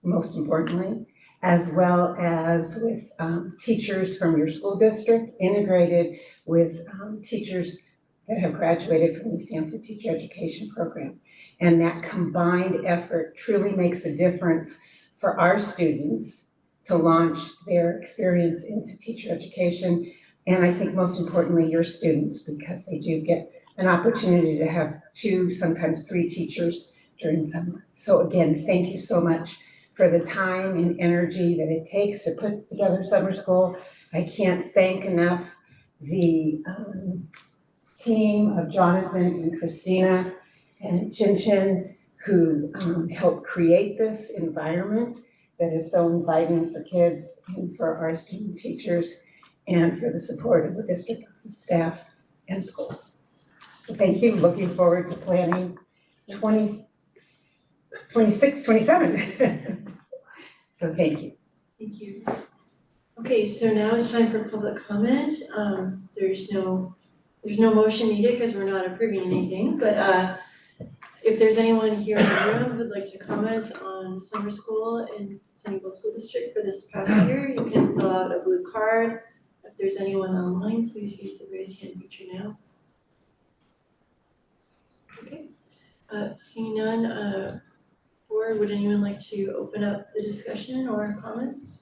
most importantly, as well as with teachers from your school district, integrated with teachers that have graduated from the Stanford Teacher Education Program. And that combined effort truly makes a difference for our students to launch their experience into teacher education. And I think most importantly, your students, because they do get an opportunity to have 2, sometimes 3 teachers during summer. So again, thank you so much for the time and energy that it takes to put together summer school. I can't thank enough the team of Jonathan and Christina and Chin Chin who helped create this environment that is so inviting for kids and for our student teachers and for the support of the district office staff and schools. So thank you, looking forward to planning 26, 27. So thank you. Thank you. Okay, so now it's time for public comment. There's no motion needed because we're not approving anything, but if there's anyone here in the room who'd like to comment on summer school in Sunnyvale School District for this past year, you can fill out a blue card. If there's anyone online, please use the raised hand feature now. Okay, seeing none, board, would anyone like to open up the discussion or comments?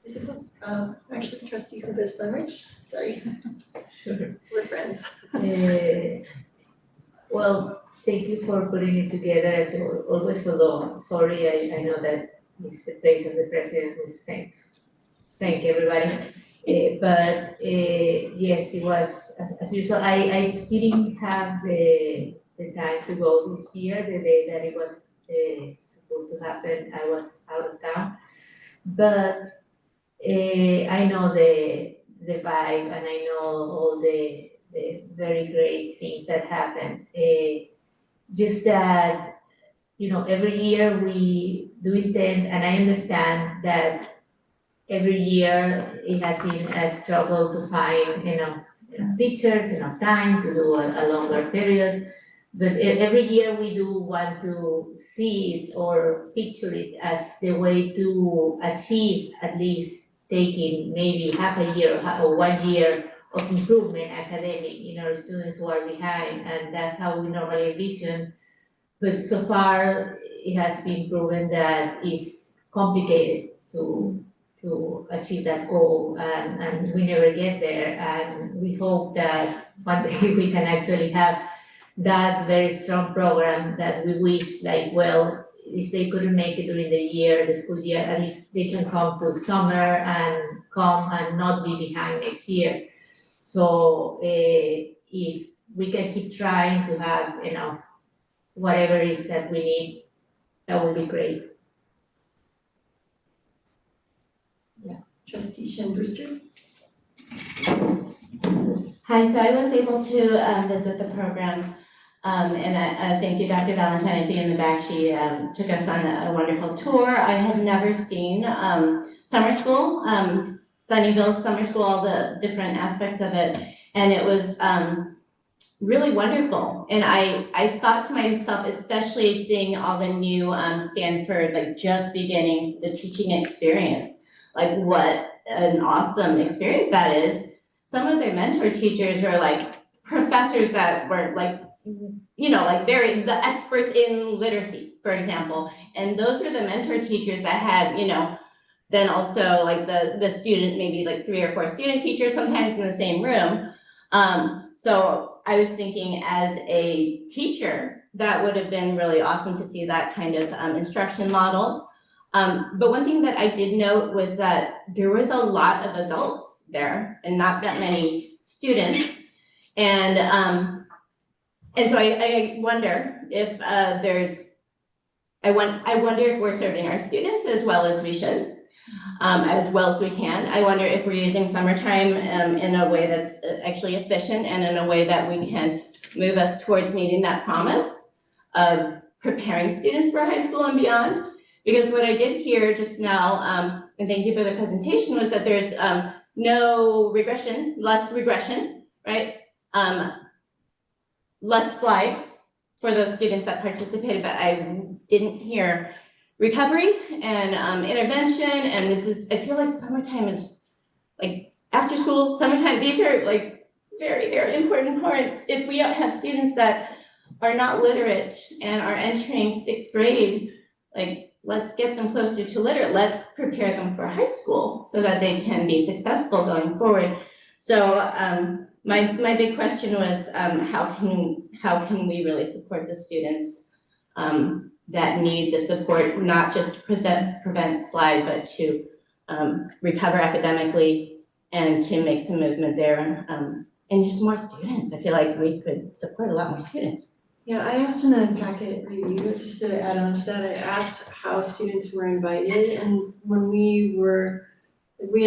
Is it, actually trustee Herbis Leverage, sorry. We're friends. Well, thank you for putting it together as always, although sorry, I know that it's the place of the president who thank everybody. Yes, it was, as usual, I didn't have the time to go this year, the day that it was supposed to happen, I was out of town. But I know the vibe and I know all the very great things that happen. Just that, you know, every year we do intend, and I understand that every year it has been a struggle to find enough teachers, enough time to do a longer period. But every year we do want to see it or picture it as the way to achieve at least taking maybe half a year or 1 year of improvement academic in our students who are behind, and that's how we normally envision. But so far, it has been proven that it's complicated to achieve that goal, and we never get there. And we hope that one day we can actually have that very strong program that we wish, like, well, if they couldn't make it during the year, the school year, at least they can come to summer and come and not be behind next year. So if we can keep trying to have, you know, whatever it is that we need, that would be great. Trustee Shanbruster. Hi, so I was able to visit the program, and I thank you, Dr. Valentine. I see in the back she took us on a wonderful tour. I had never seen summer school, Sunnyvale Summer School, all the different aspects of it, and it was really wonderful. And I thought to myself, especially seeing all the new Stanford, like just beginning the teaching experience, like what an awesome experience that is. Some of their mentor teachers are like professors that were like, you know, like the experts in literacy, for example. And those were the mentor teachers that had, you know, then also like the student, maybe like 3 or 4 student teachers, sometimes in the same room. So I was thinking as a teacher, that would have been really awesome to see that kind of instruction model. But one thing that I did note was that there was a lot of adults there and not that many students. And so I wonder if I wonder if we're serving our students as well as we should, as well as we can. I wonder if we're using summertime in a way that's actually efficient and in a way that we can move us towards meeting that promise of preparing students for high school and beyond. Because what I did hear just now, and thank you for the presentation, was that there's no regression, less regression, right? Less slide for those students that participated, but I didn't hear recovery and intervention. And this is, I feel like summertime is like after school, summertime, these are like very, very important parts. If we have students that are not literate and are entering 6th grade, like, let's get them closer to literate. Let's prepare them for high school so that they can be successful going forward. So my big question was how can we really support the students that need the support, not just to prevent slide, but to recover academically and to make some movement there, and just more students. I feel like we could support a lot more students. Yeah, I asked in the packet review, just to add on to that, I asked how students were invited, and when we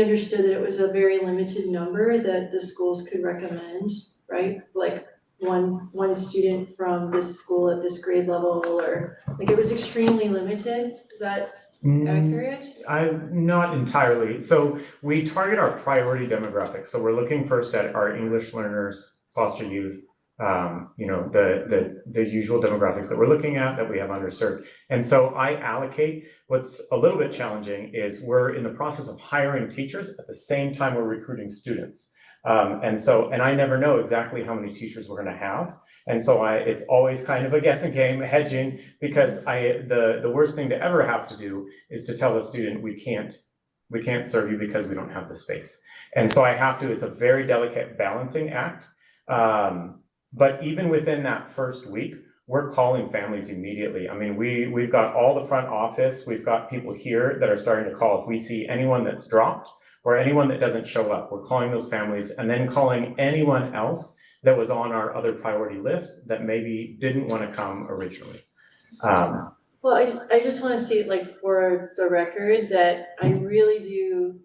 understood that it was a very limited number that the schools could recommend, right? Like one student from this school at this grade level, or like it was extremely limited. Is that accurate? Not entirely. So we target our priority demographics. So we're looking first at our English learners, foster youth, you know, the usual demographics that we're looking at that we have underserved. And so I allocate. What's a little bit challenging is we're in the process of hiring teachers at the same time we're recruiting students. And I never know exactly how many teachers we're going to have. And so it's always kind of a guessing game, hedging, because the worst thing to ever have to do is to tell a student we can't serve you because we don't have the space. And so I have to, it's a very delicate balancing act. But even within that first week, we're calling families immediately. I mean, we've got all the front office, we've got people here that are starting to call. If we see anyone that's dropped, or anyone that doesn't show up. We're calling those families and then calling anyone else that was on our other priority list that maybe didn't want to come originally. Well, I just want to state, like, for the record, that I really do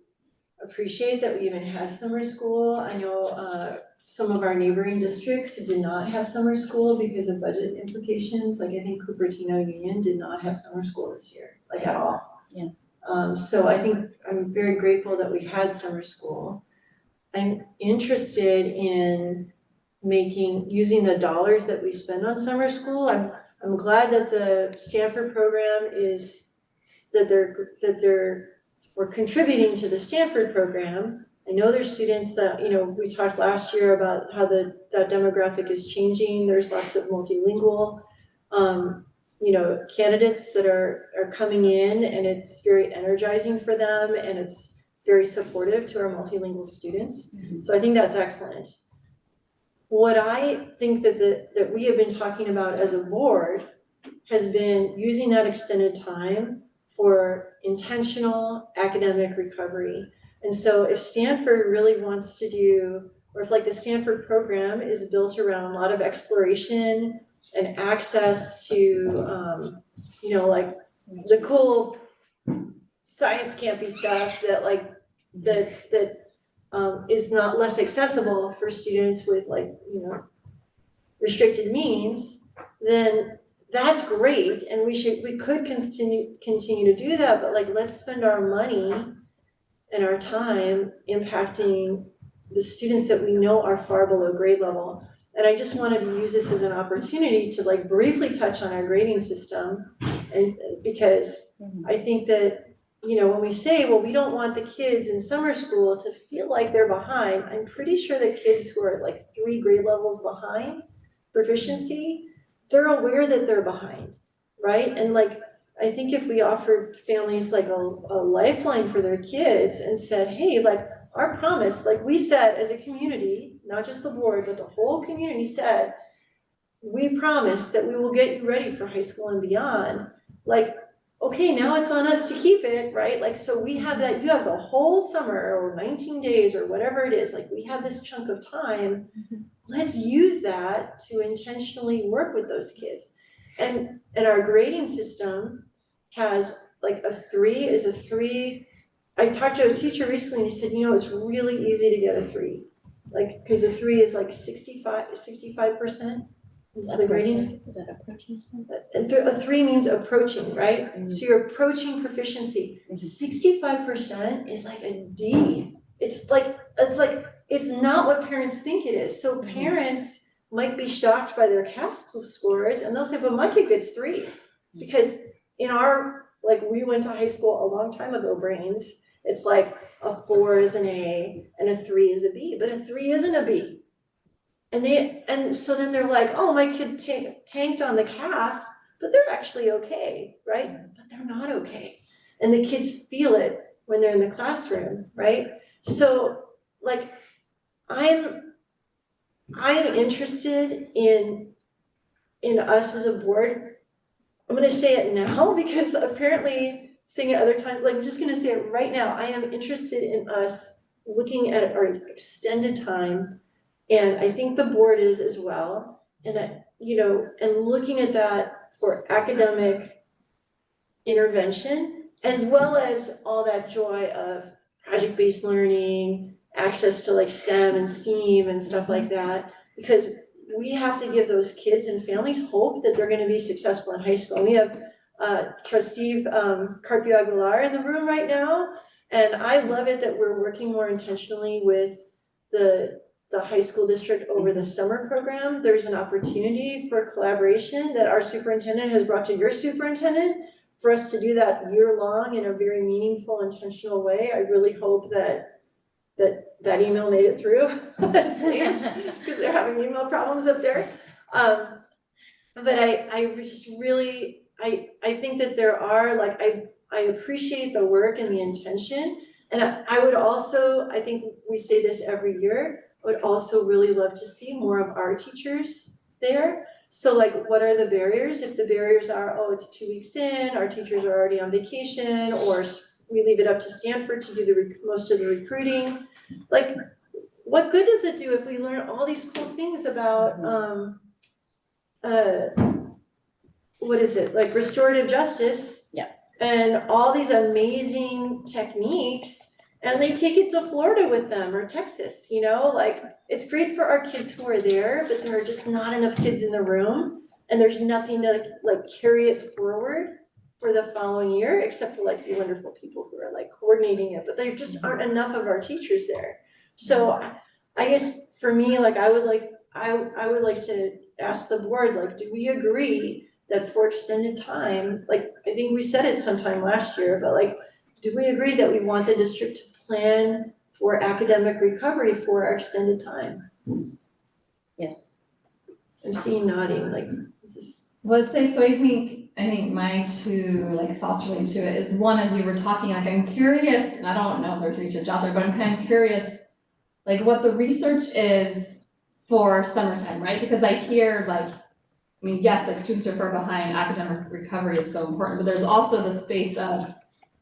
appreciate that we even had summer school. I know some of our neighboring districts did not have summer school because of budget implications. Like, I think Cupertino Union did not have summer school this year, like, at all. Yeah. So I think I'm very grateful that we had summer school. I'm interested in using the dollars that we spend on summer school. I'm glad that the Stanford program we're contributing to the Stanford program. I know there's students that, we talked last year about how that demographic is changing. There's lots of multilingual, candidates that are coming in, and it's very energizing for them, and it's very supportive to our multilingual students. So I think that's excellent. What I think that we have been talking about as a board has been using that extended time for intentional academic recovery. And so if Stanford really wants to do, or if like the Stanford program is built around a lot of exploration and access to, like the cool science campy stuff that is not less accessible for students with restricted means, then that's great, and we could continue to do that, but let's spend our money and our time impacting the students that we know are far below grade level. And I just wanted to use this as an opportunity to briefly touch on our grading system, and because I think that when we say, well, we don't want the kids in summer school to feel like they're behind, I'm pretty sure that kids who are 3 grade levels behind proficiency, they're aware that they're behind, right? And I think if we offered families a lifeline for their kids and said, hey, our promise, we said as a community, not just the board, but the whole community said, we promise that we will get you ready for high school and beyond. Okay, now it's on us to keep it, right? So we have that, you have the whole summer or 19 days or whatever it is, we have this chunk of time. Let's use that to intentionally work with those kids. And our grading system has a 3 is a 3. I talked to a teacher recently and he said, it's really easy to get a 3. Because a 3 is 65%. Is the grading? And a 3 means approaching, right? So you're approaching proficiency. 65% is a D. It's not what parents think it is. So parents might be shocked by their CAS scores, and they'll say, but my kid gets 3s. Because in our, we went to high school a long time ago, brains, it's a 4 is an A and a 3 is a B, but a 3 isn't a B. And so then they're oh, my kid tanked on the CAS, but they're actually okay, right? But they're not okay. And the kids feel it when they're in the classroom, right? So I'm interested in us as a board. I'm gonna say it now because apparently saying it other times, I'm just gonna say it right now. I am interested in us looking at our extended time, and I think the board is as well. And and looking at that for academic intervention, as well as all that joy of project-based learning, access to STEM and STEAM and stuff like that, because we have to give those kids and families hope that they're gonna be successful in high school. We have Trustee Carpio Aguilar in the room right now, and I love it that we're working more intentionally with the high school district over the summer program. There's an opportunity for collaboration that our superintendent has brought to your superintendent for us to do that year long in a very meaningful, intentional way. I really hope that email made it through, because they're having email problems up there. But I just really, I think that there are, I appreciate the work and the intention. And I would also, I think we say this every year, I would also really love to see more of our teachers there. So what are the barriers? If the barriers are, oh, it's 2 weeks in, our teachers are already on vacation, or we leave it up to Stanford to do most of the recruiting. Like, what good does it do if we learn all these cool things about, what is it, like restorative justice? Yeah. And all these amazing techniques, and they take it to Florida with them or Texas, you know, like it's great for our kids who are there, but there are just not enough kids in the room, and there's nothing to like carry it forward for the following year, except for like the wonderful people who are like coordinating it, but there just aren't enough of our teachers there. So I guess for me, like I would like to ask the board, like, do we agree that for extended time, like I think we said it sometime last year, but like, do we agree that we want the district to plan for academic recovery for our extended time? Yes. I'm seeing nodding, like, is this? Well, let's say, so I think my two like thoughts related to it is one, as you were talking, like I'm curious, and I don't know if there's research out there, but I'm kind of curious, like what the research is for summertime, right? Because I hear like, I mean, yes, like students are far behind, academic recovery is so important, but there's also the space of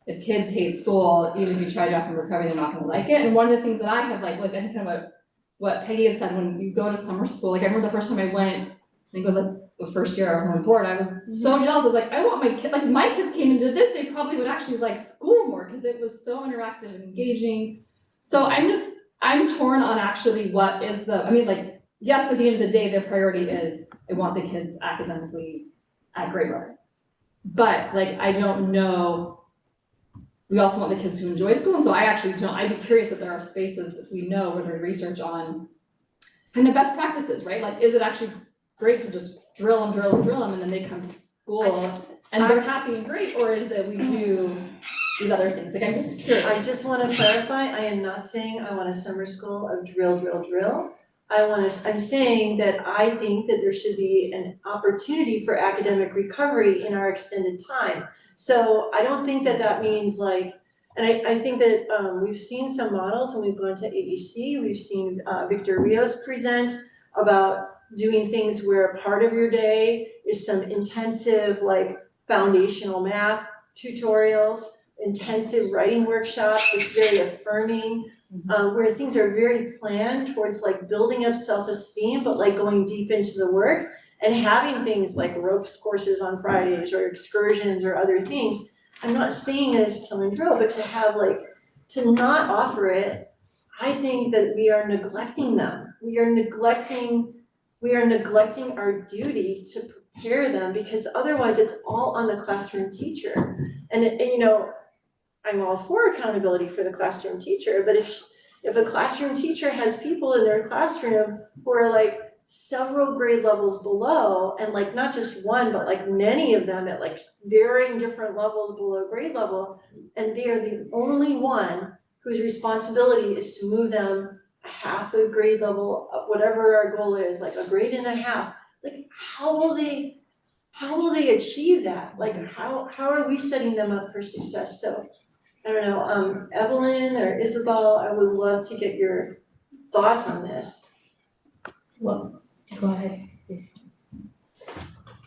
if kids hate school, even if you try to drop in recovery, they're not gonna like it. And one of the things that I have like I think kind of what Peggy had said, when you go to summer school, like I remember the first time I went, I think it was like the first year I was on board, I was so jealous. I was like, I want my kid, like if my kids came and did this, they probably would actually like school more because it was so interactive and engaging. So I'm torn on actually what is I mean, like, yes, at the end of the day, the priority is I want the kids academically at grade level. But like, I don't know, we also want the kids to enjoy school. And so I actually don't, I'd be curious if there are spaces, if we know where there's research on kind of best practices, right? Like, is it actually great to just drill them and then they come to school and they're happy and great? Or is it we do these other things? Like, I'm just curious. I just want to clarify, I am not saying I want a summer school of drill. I'm saying that I think that there should be an opportunity for academic recovery in our extended time. So I don't think that that means like, and I think that we've seen some models when we've gone to AEC, we've seen Victor Rios present about doing things where part of your day is some intensive like foundational math tutorials, intensive writing workshops, it's very affirming, where things are very planned towards like building up self-esteem, but like going deep into the work and having things like ropes courses on Fridays or excursions or other things. I'm not saying that it's kill and drill, but to have like, to not offer it, I think that we are neglecting them. We are neglecting our duty to prepare them, because otherwise it's all on the classroom teacher. And you know, I'm all for accountability for the classroom teacher, but if a classroom teacher has people in their classroom who are like several grade levels below, and like not just one, but like many of them at like varying different levels below grade level, and they are the only one whose responsibility is to move them a half a grade level, whatever our goal is, like a grade and a half, like how will they achieve that? Like how are we setting them up for success? So I don't know, Evelyn or Isabel, I would love to get your thoughts on this. Well, go ahead, please.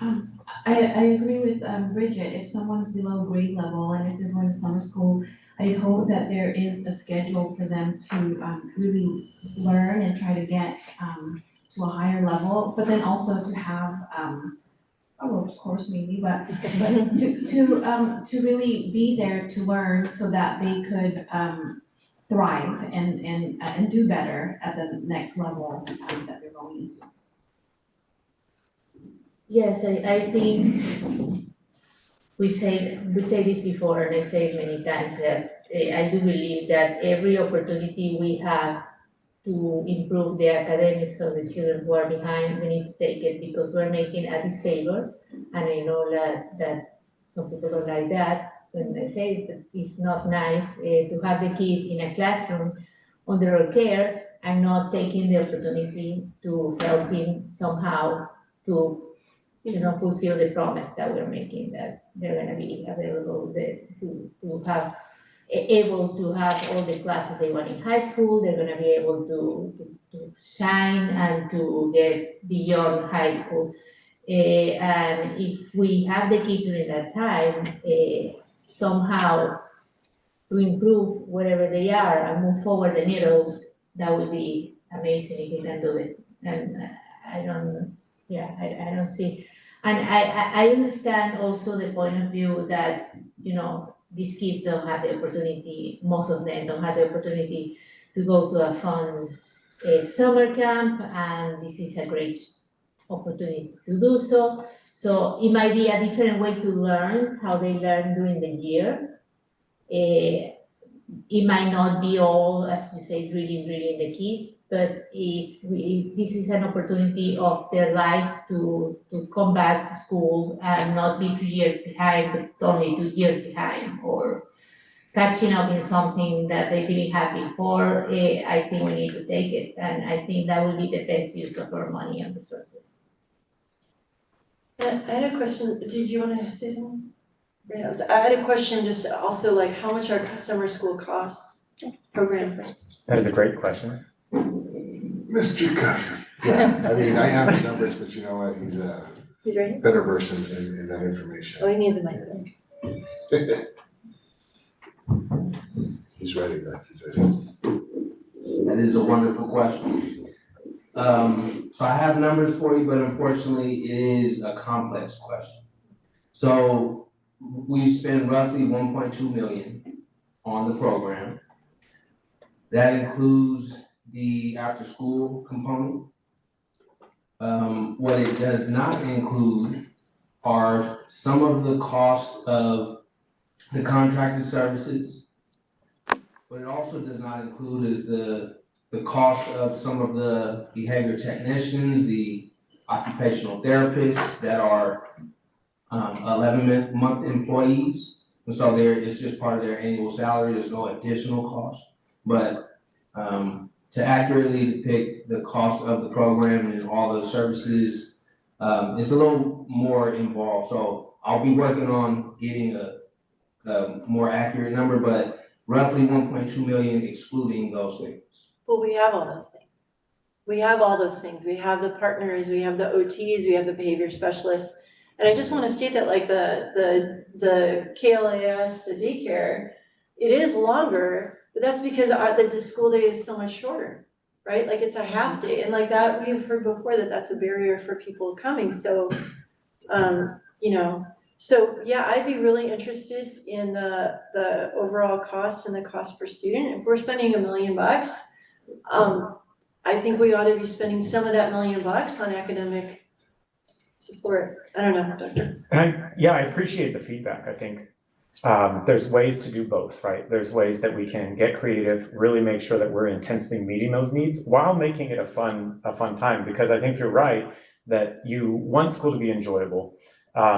I agree with Bridget. If someone's below grade level and if they're going to summer school, I hope that there is a schedule for them to really learn and try to get to a higher level, but then also to have a ropes course maybe, but to really be there to learn so that they could thrive and do better at the next level that they're going into. Yes, I think we say this before, and I say it many times, that I do believe that every opportunity we have to improve the academics of the children who are behind, we need to take it, because we're making a disfavor. And I know that some people don't like that when I say that it's not nice to have the kid in a classroom under our care and not taking the opportunity to help him somehow to fulfill the promise that we're making, that they're gonna be available to have able to have all the classes they want in high school. They're gonna be able to shine and to get beyond high school. And if we have the kids during that time, somehow to improve wherever they are and move forward the needle, that would be amazing if we can do it. And I don't see. And I understand also the point of view that, these kids don't have the opportunity, most of them don't have the opportunity to go to a fun summer camp, and this is a great opportunity to do so. So it might be a different way to learn how they learn during the year. It might not be all, as you say, drilling the kid, but if this is an opportunity of their life to come back to school and not be 2 years behind, but only 2 years behind, or catching up in something that they didn't have before, I think we need to take it. And I think that would be the best use of our money and resources. I had a question. Did you want to say something? Yeah, I had a question just also like how much our summer school costs program. That is a great question. Mr. Cuffey, yeah, I mean, I have the numbers, but you know what, He's ready? better person in that information. Oh, he needs a mic. He's ready, he's ready. That is a wonderful question. So I have numbers for you, but unfortunately it is a complex question. So we spend roughly 1.2 million on the program. That includes the after school component. What it does not include are some of the cost of the contracted services. What it also does not include is the cost of some of the behavior technicians, the occupational therapists that are 11-month employees. And so it's just part of their annual salary, there's no additional cost. But to accurately depict the cost of the program and all the services, it's a little more involved. So I'll be working on getting a more accurate number, but roughly 1.2 million excluding those things. Well, we have all those things. We have all those things. We have the partners, we have the OTs, we have the behavior specialists. And I just want to state that like the KLAS, the daycare, it is longer, but that's because the school day is so much shorter, right? Like it's a half day, and like that, we've heard before that that's a barrier for people coming. So, so yeah, I'd be really interested in the overall cost and the cost per student. If we're spending $1 million, I think we ought to be spending some of that $1 million on academic support. I don't know, Doctor. And I appreciate the feedback. I think there's ways to do both, right? There's ways that we can get creative, really make sure that we're intensely meeting those needs while making it a fun time, because I think you're right that you want school to be enjoyable.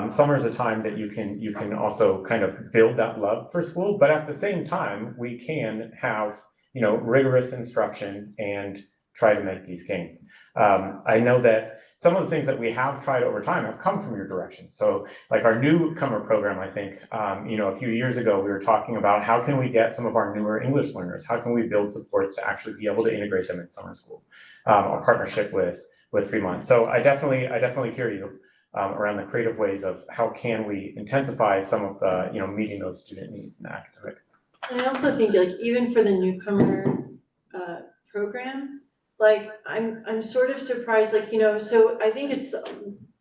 Summer is a time that you can also kind of build that love for school, but at the same time, we can have, rigorous instruction and try to make these gains. I know that some of the things that we have tried over time have come from your direction. So like our newcomer program, I think, a few years ago, we were talking about how can we get some of our newer English learners, how can we build supports to actually be able to integrate them in summer school, a partnership with Fremont. So I definitely hear you around the creative ways of how can we intensify some of the, meeting those student needs in the academic. And I also think like even for the newcomer program, like I'm sort of surprised, like, so I think it's,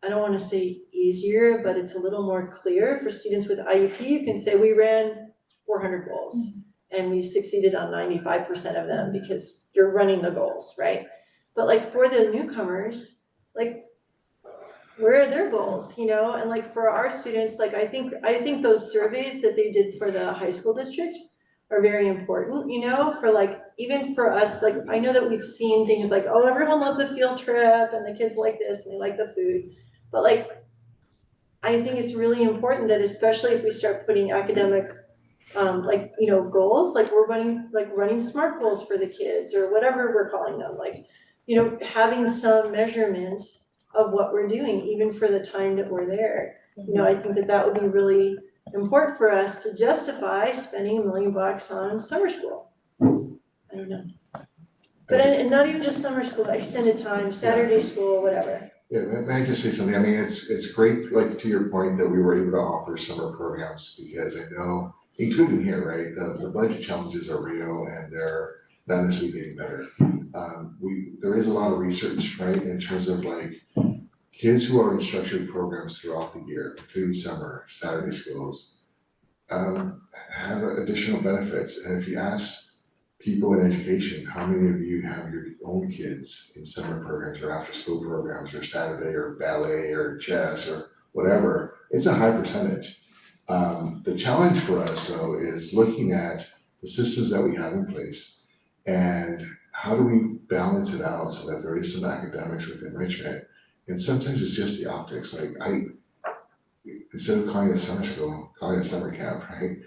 I don't want to say easier, but it's a little more clear for students with IEP. You can say we ran 400 goals and we succeeded on 95% of them because you're running the goals, right? But like for the newcomers, like where are their goals, and like for our students, like I think those surveys that they did for the high school district are very important, for like, even for us, like I know that we've seen things like, oh, everyone loved the field trip and the kids like this and they like the food. But like, I think it's really important that especially if we start putting academic, goals, like we're running SMART goals for the kids or whatever we're calling them, like, having some measurement of what we're doing, even for the time that we're there. I think that would be really important for us to justify spending $1 million on summer school. I don't know. But and not even just summer school, extended time, Saturday school, whatever. Yeah, may I just say something? I mean, it's great, like to your point, that we were able to offer summer programs, because I know including here, right, the budget challenges are real and they're not necessarily getting better. There is a lot of research, right, in terms of like kids who are in structured programs throughout the year, including summer, Saturday schools, have additional benefits. And if you ask people in education, how many of you have your own kids in summer programs or after school programs or Saturday or ballet or chess or whatever, it's a high percentage. The challenge for us though is looking at the systems that we have in place and how do we balance it out so that there is some academics with enrichment. And sometimes it's just the optics, like instead of calling it summer school, calling it summer camp, right?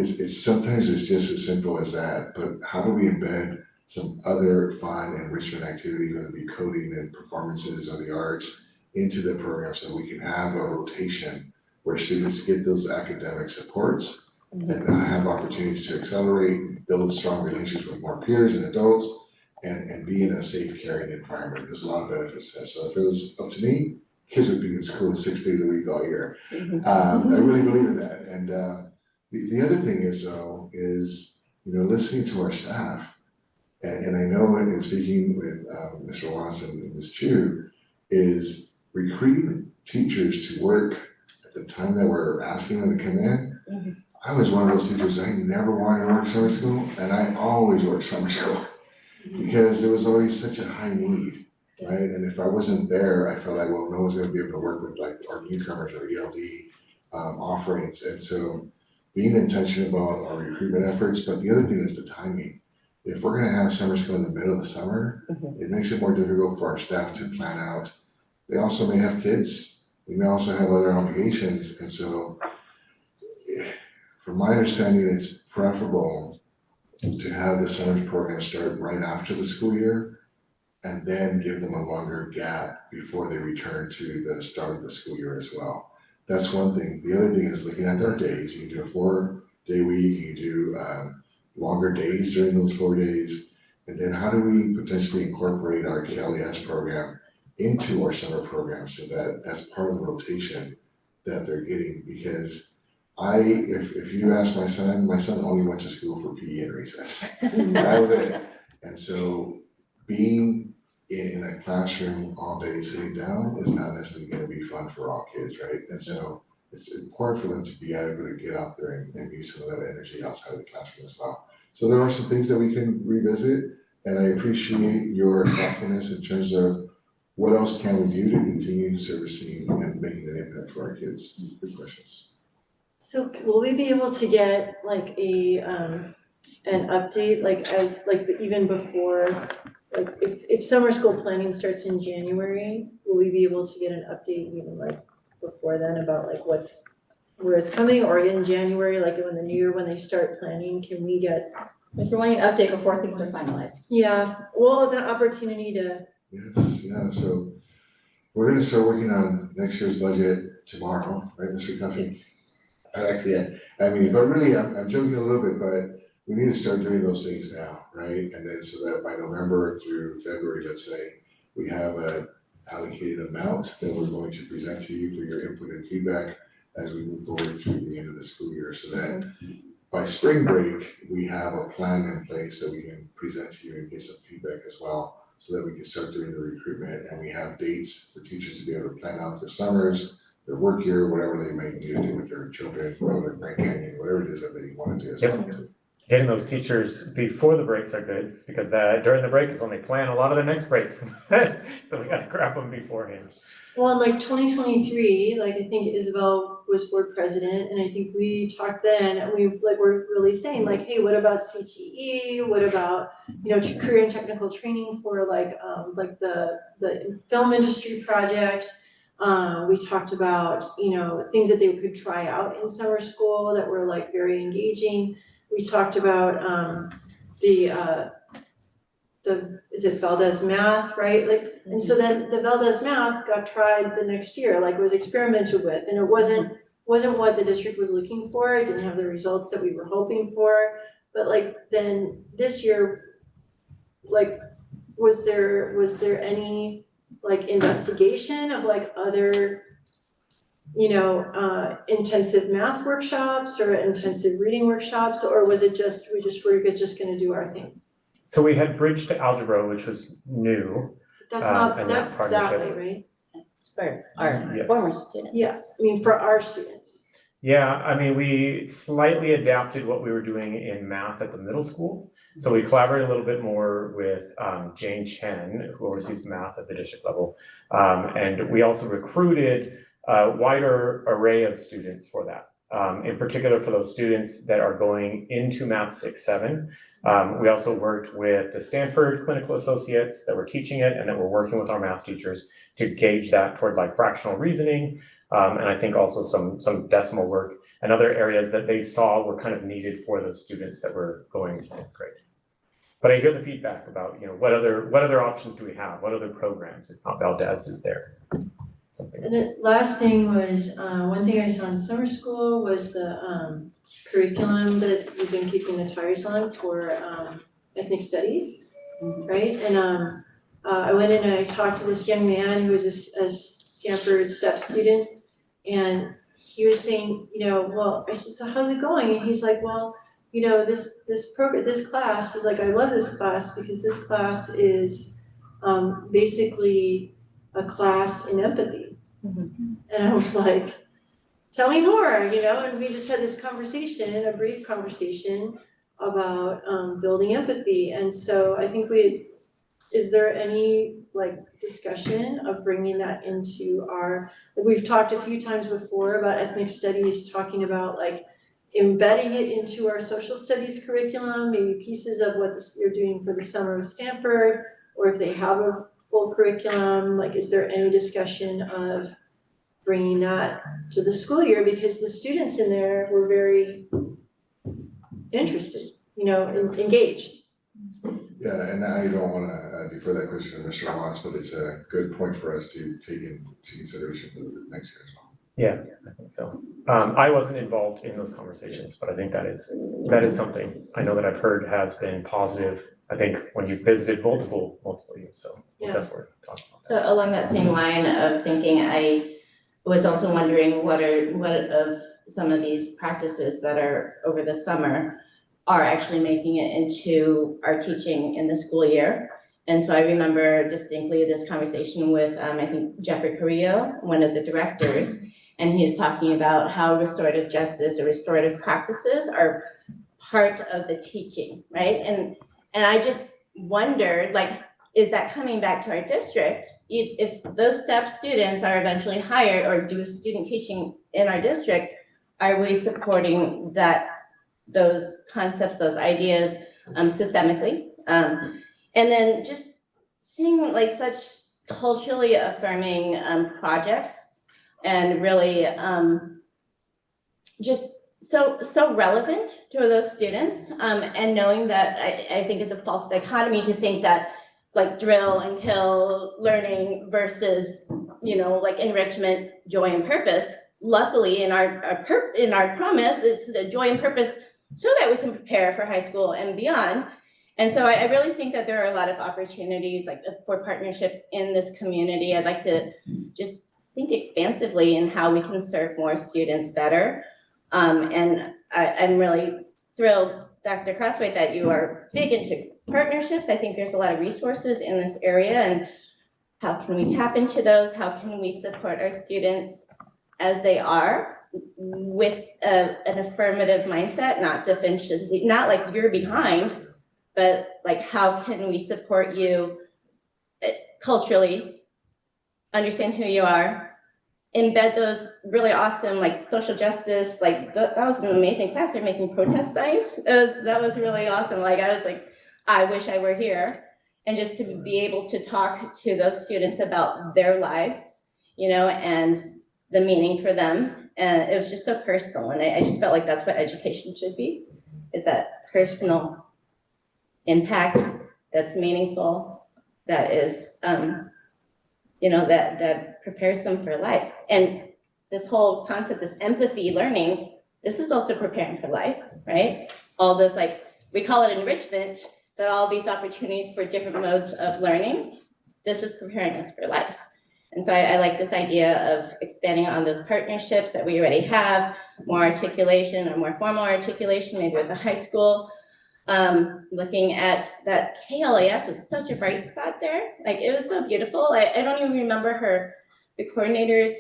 Sometimes it's just as simple as that, but how do we embed some other fun enrichment activity, whether it be coding and performances or the arts, into the program so we can have a rotation where students get those academic supports and have opportunities to accelerate, build strong relationships with more peers and adults, and be in a safe, caring environment. There's a lot of benefits to that. So if it was up to me, kids would be in school 6 days a week all year. I really believe in that. And the other thing is though, listening to our staff, and I know in speaking with Mr. Watson and Ms. Chu, is recruiting teachers to work at the time that we're asking them to come in. I was one of those teachers that I never wanted to work summer school, and I always worked summer school because there was always such a high need, right? And if I wasn't there, I felt like, well, no one's gonna be able to work with like our newcomers or ELD offerings. And so being intentional about our recruitment efforts, but the other thing is the timing. If we're gonna have summer school in the middle of the summer, it makes it more difficult for our staff to plan out. They also may have kids, they may also have other obligations, and so from my understanding, it's preferable to have the summer program start right after the school year and then give them a longer gap before they return to the start of the school year as well. That's one thing. The other thing is looking at their days. You can do a 4-day week, you can do longer days during those 4 days. And then how do we potentially incorporate our KLES program into our summer program so that that's part of the rotation that they're getting? Because if you ask my son only went to school for PE and recess. That was it. And so being in a classroom all day sitting down is not necessarily gonna be fun for all kids, right? And so it's important for them to be able to get out there and use some of that energy outside of the classroom as well. So there are some things that we can revisit, and I appreciate your thoughtfulness in terms of what else can we do to continue servicing and making an impact for our kids. Good questions. So will we be able to get like an update, like as like even before, like if summer school planning starts in January, will we be able to get an update even like before then about like where it's coming, or in January, like in the new year when they start planning, can we get? If you're wanting an update before things are finalized. Yeah, well, the opportunity to. Yes, yeah, so we're gonna start working on next year's budget tomorrow, right, Mr. Cuffy? But really, I'm joking a little bit, but we need to start doing those things now, right? And then so that by November through February, let's say, we have a allocated amount that we're going to present to you for your input and feedback as we move forward through the end of the school year, so that by spring break, we have a plan in place that we can present to you and get some feedback as well, so that we can start doing the recruitment and we have dates for teachers to be able to plan out their summers, their work year, whatever they may need to do with their children, whatever Grand Canyon, whatever it is that they want to do as well too. Getting those teachers before the breaks are good, because during the break is when they plan a lot of their next breaks. So we gotta grab them beforehand. Well, in like 2023, like I think Isabel was board president, and I think we talked then, and we were really saying like, hey, what about CTE? What about, career and technical training for like the film industry project? We talked about, things that they could try out in summer school that were like very engaging. We talked about is it Valdez Math, right? Like, and so then the Valdez Math got tried the next year, like it was experimented with, and it wasn't what the district was looking for. It didn't have the results that we were hoping for. But like then this year, like was there any like investigation of like other intensive math workshops or intensive reading workshops, or was it just, we're just gonna do our thing? So we had Bridge to Algebra, which was new. That's and that's that partnership. way, right? It's for our Yes. former students. Yeah, I mean, for our students. Yeah, I mean, we slightly adapted what we were doing in math at the middle school. So we collaborated a little bit more with Jane Chen, who oversees math at the district level. And we also recruited a wider array of students for that. In particular for those students that are going into Math 6-7. We also worked with the Stanford Clinical Associates that were teaching it and that were working with our math teachers to gauge that toward like fractional reasoning. And I think also some decimal work and other areas that they saw were kind of needed for those students that were going to 6th grade. But I hear the feedback about, what other options do we have? What other programs if not Valdez is there? And the last thing was, one thing I saw in summer school was the curriculum that we've been kicking the tires on for ethnic studies, right? And I went in and I talked to this young man who was a Stanford STEP student, and he was saying, well, I said, so how's it going? And he's like, well, this class, he's like, I love this class because this class is basically a class in empathy. And I was like, tell me more, and we just had this conversation, a brief conversation about building empathy. And so I think is there any discussion of bringing that into we've talked a few times before about ethnic studies, talking about embedding it into our social studies curriculum, maybe pieces of what you're doing for the summer with Stanford, or if they have a full curriculum, is there any discussion of bringing that to the school year? Because the students in there were very interested, engaged. Yeah, and I don't wanna defer that question to Mr. Watts, but it's a good point for us to take into consideration for the next year as well. Yeah, I think so. I wasn't involved in those conversations, but I think that is something I know that I've heard has been positive. I think when you've visited multiple years, so we'll definitely talk about that. So along that same line of thinking, I was also wondering what of some of these practices that are over the summer are actually making it into our teaching in the school year. And so I remember distinctly this conversation with, I think Jeffrey Carrillo, one of the directors, and he was talking about how restorative justice or restorative practices are part of the teaching, right? And I just wondered, is that coming back to our district? If those STEP students are eventually hired or do student teaching in our district, are we supporting those concepts, those ideas systemically? And then just seeing such culturally affirming projects and really just so relevant to those students, and knowing that I think it's a false dichotomy to think that drill and kill learning versus enrichment, joy and purpose. Luckily in our promise, it's the joy and purpose so that we can prepare for high school and beyond. And so I really think that there are a lot of opportunities for partnerships in this community. I'd like to just think expansively in how we can serve more students better. And I'm really thrilled, Dr. Crossway, that you are big into partnerships. I think there's a lot of resources in this area, and how can we tap into those? How can we support our students as they are with an affirmative mindset, not deficiency, not you're behind, but how can we support you culturally, understand who you are, embed those really awesome social justice, that was an amazing class. They're making protest signs. That was really awesome. I was I wish I were here. And just to be able to talk to those students about their lives, and the meaning for them. And it was just so personal. And I just felt like that's what education should be, is that personal impact that's meaningful, that is, that prepares them for life. And this whole concept, this empathy learning, this is also preparing for life, right? All this, we call it enrichment, but all these opportunities for different modes of learning, this is preparing us for life. And so I like this idea of expanding on those partnerships that we already have, more articulation or more formal articulation, maybe with the high school. Looking at that KLAS was such a bright spot there. Like, it was so beautiful. I don't even remember the coordinators,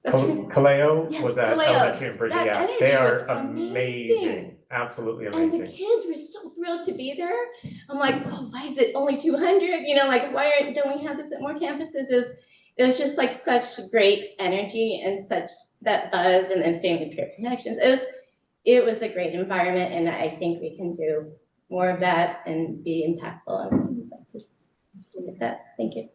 Kaleo Yes, was at Kaleo. Elementary in Bridget, That yeah, energy they was are amazing, absolutely and amazing. the kids were so thrilled to be there. I'm like, oh, why is it only 200? You know, like, don't we have this at more campuses? It was just like such great energy and such that buzz and staying in peer connections. It was a great environment, and I think we can do more of that and be impactful. And I'd like to just leave it at that. Thank you.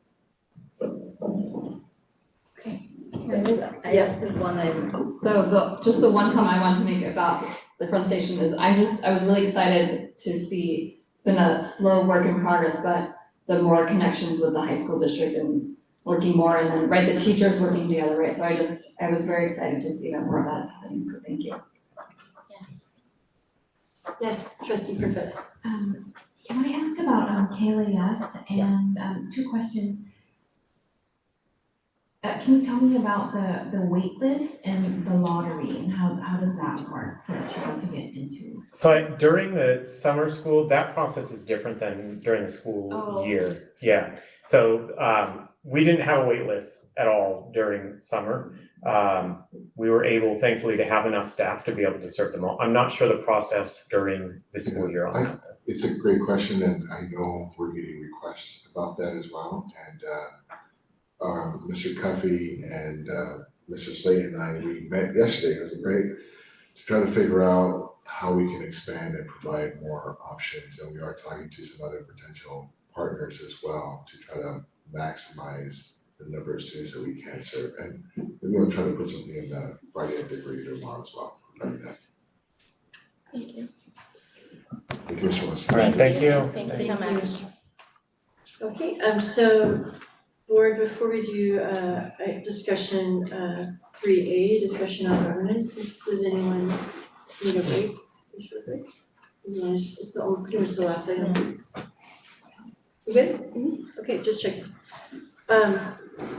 I just wanted, so just the one comment I want to make about the presentation is I was really excited to see, it's been a slow work in progress, but the more connections with the high school district and working more, and then, right, the teachers working together, right? So I was very excited to see that more of that is happening, so thank you. Yes, trustee Griffith. Can I ask about KLAS and two questions? Can you tell me about the wait list and the lottery and how does that work for a child to get into? So during the summer school, that process is different than during the school year. Yeah, so we didn't have a wait list at all during summer. We were able, thankfully, to have enough staff to be able to serve them all. I'm not sure the process during the school year on that. It's a great question, and I know we're getting requests about that as well. And Mr. Cuffey and Mr. Slayton and I, we met yesterday. It was great to try to figure out how we can expand and provide more options. And we are talking to some other potential partners as well to try to maximize the number of students that we can serve. And we're going to try to put something in the Friday at Decorator tomorrow as well regarding that. Thank you. Thank you, Mr. Wilson. All right, thank you. Thank you so much. Okay, so board, before we do a discussion, 3A, discussion on governance, does anyone need a break? A short break? It's pretty much the last item. You good? Okay, just checking.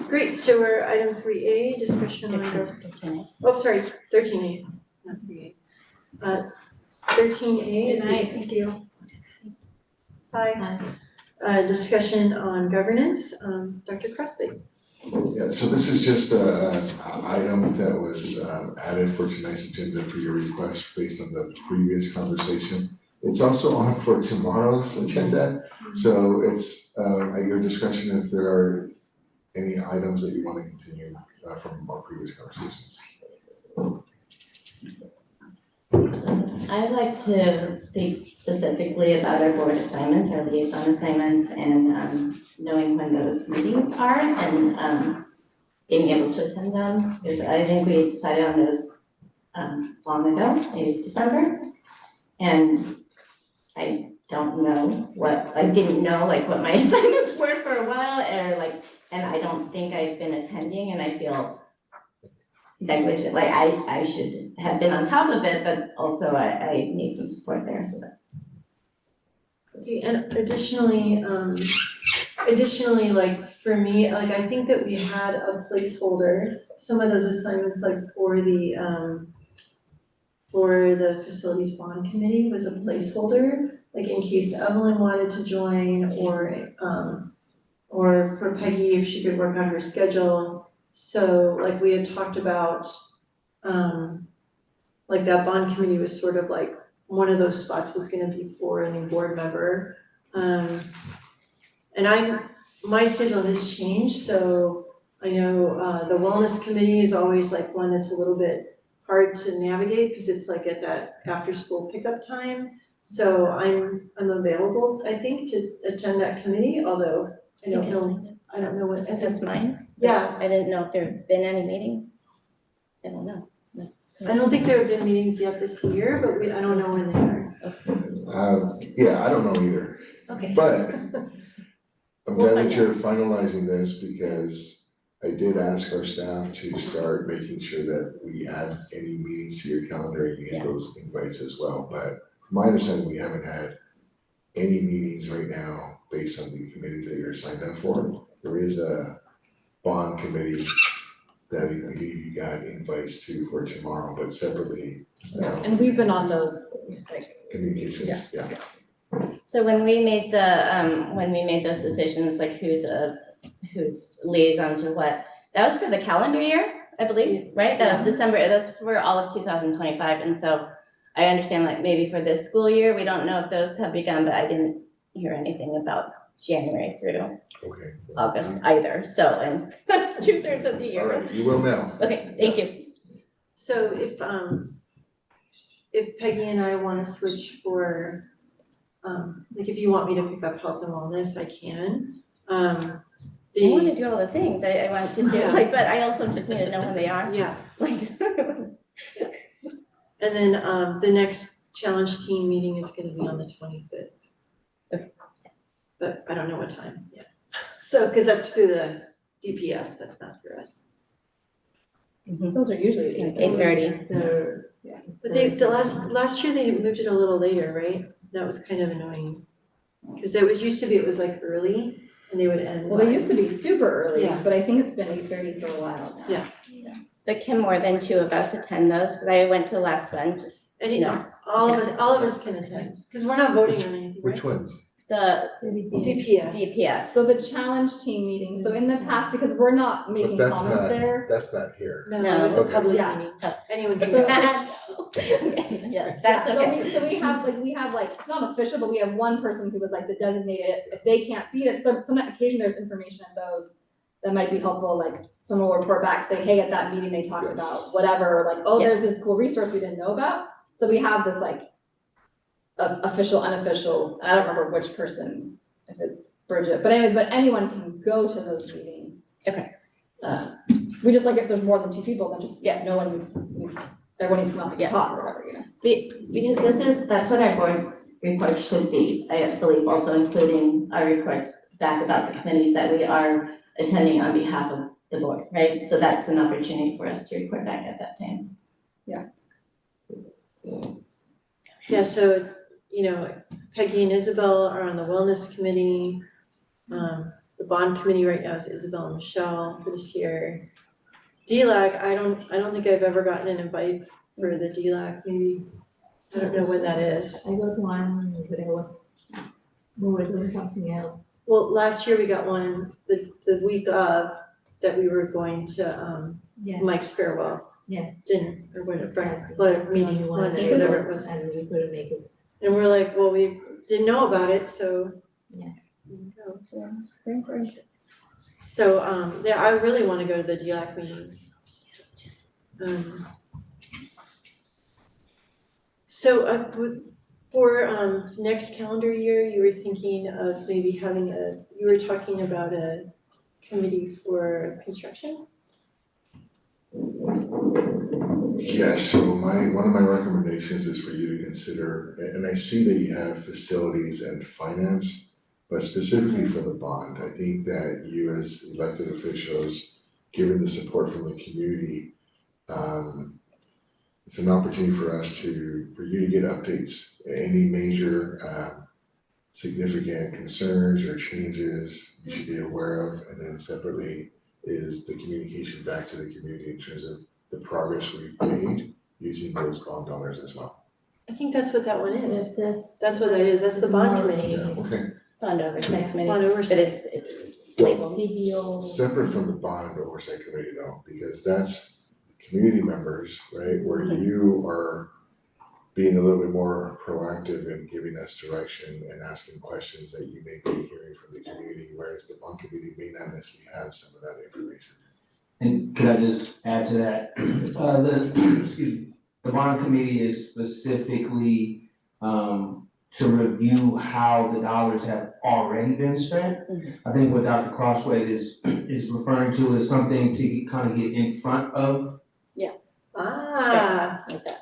Great, so we're item 3A, discussion on 13A. Oh, sorry, 13A, not 3A. 13A is Good night, thank you. Hi. Discussion on governance, Dr. Crosby. Yeah, so this is just an item that was added for tonight's agenda for your request based on the previous conversation. It's also on for tomorrow's agenda, so it's at your discretion if there are any items that you want to continue from our previous conversations. I'd like to speak specifically about our board assignments, our liaison assignments, and knowing when those meetings are and being able to attend them. Because I think we decided on those long ago, maybe December. And I don't know I didn't know like what my assignments were for a while, and I don't think I've been attending, and I feel negligent, like I should have been on top of it, but also I need some support there, so that's. Okay, and additionally, like for me, like I think that we had a placeholder, some of those assignments like for the facilities bond committee was a placeholder, like in case Evelyn wanted to join or for Peggy if she could work on her schedule. So like we had talked about, like that bond committee was sort of like one of those spots was gonna be for a new board member. And my schedule has changed, so I know the wellness committee is always like one that's a little bit hard to navigate because it's like at that after school pickup time. So I'm available, I think, to attend that committee, although I don't know what. If that's mine? Yeah. I didn't know if there have been any meetings. I don't know. I don't think there have been meetings yet this year, but I don't know when they are. Yeah, I don't know either. Okay. But I'm We'll glad that find you're finalizing this because I did ask our staff to start making sure that we add any meetings to your calendar and you get those invites as well. But from my understanding, we haven't had any meetings right now based on the committees that you're signed up for. There is a bond committee that I believe you got invites to for tomorrow, but separately, And we've been on those, like, communications, yeah. So when we made those decisions, like who's liaison to what, that was for the calendar year, I believe, right? That was December, that was for all of 2025, and so I understand like maybe for this school year, we don't know if those have begun, but I didn't hear anything about January through August either, so, and that's 2/3 of the year. All right, you will now. Okay, thank you. So if Peggy and I wanna switch for, like if you want me to pick up health and wellness, I can. I wanna do all the things I want to do, like, but I also just need to know when they are. Yeah. Like. And then the next challenge team meeting is gonna be on the 25th. Okay. But I don't know what time yet. So, cause that's through the DPS, that's not through us. those are usually 8:30. So, but last year they moved it a little later, right? That was kind of annoying. Cause it was like early and they would end. Well, they used to be super early, Yeah. but I think it's been 8:30 for a while now. Yeah. But can more than two of us attend those? But I went to last one, just, And no. all of us can attend, cause we're not voting on anything, right? Which ones? The DPS. So the challenge team meeting, so in the past, because we're not making But comments there. that's not here. No, it's a Okay. public Yeah. meeting. Anyone can. So- Yes, that's Yeah, okay. so we have it's not official, but we have one person who was like the designated, if they can't be there, so some occasion there's information in those that might be helpful, like someone will report back, say, hey, at that meeting they talked about whatever, like, oh, there's this cool resource we didn't know about. So we have this like official, unofficial, I don't remember which person, if it's Bridget, but anyways, but anyone can go to those meetings. Okay. We just like if there's more than two people, then just, no one needs, everyone needs to not talk or whatever, you know? Because that's what our board reports should be, I believe, also including our reports back about the committees that we are attending on behalf of the board, right? So that's an opportunity for us to report back at that time. Yeah, so, Peggy and Isabel are on the wellness committee. The bond committee right now is Isabel and Michelle for this year. DLAC, I don't think I've ever gotten an invite for the DLAC, maybe, I don't know when that is. I got one, but I was doing something else. Well, last year we got one, the week of, that we were going to, Mike's farewell dinner, or whatever, meeting, lunch, whatever it was. And we couldn't make it. And we're like, well, we didn't know about it, so. Yeah. Go. So, I really wanna go to the DLAC meetings. For next calendar year, you were thinking of maybe having you were talking about a committee for construction? Yes, so one of my recommendations is for you to consider, and I see that you have facilities and finance, but specifically for the bond, I think that you as elected officials, given the support from the community, it's an opportunity for you to get updates, any major significant concerns or changes you should be aware of, and then separately is the communication back to the community in terms of the progress we've made using those bond dollars as well. I think that's what that one is. That's what that is, that's the bond committee. Okay. Bond oversight committee. Bond oversight. But it's labeled. CBO. Separate from the bond oversight committee though, because that's community members, right, where you are being a little bit more proactive in giving us direction and asking questions that you may be hearing from the community, whereas the bond committee may not necessarily have some of that information. And could I just add to that? The bond committee is specifically to review how the dollars have already been spent. I think what Dr. Crossway is referring to is something to kind of get in front of. Like that.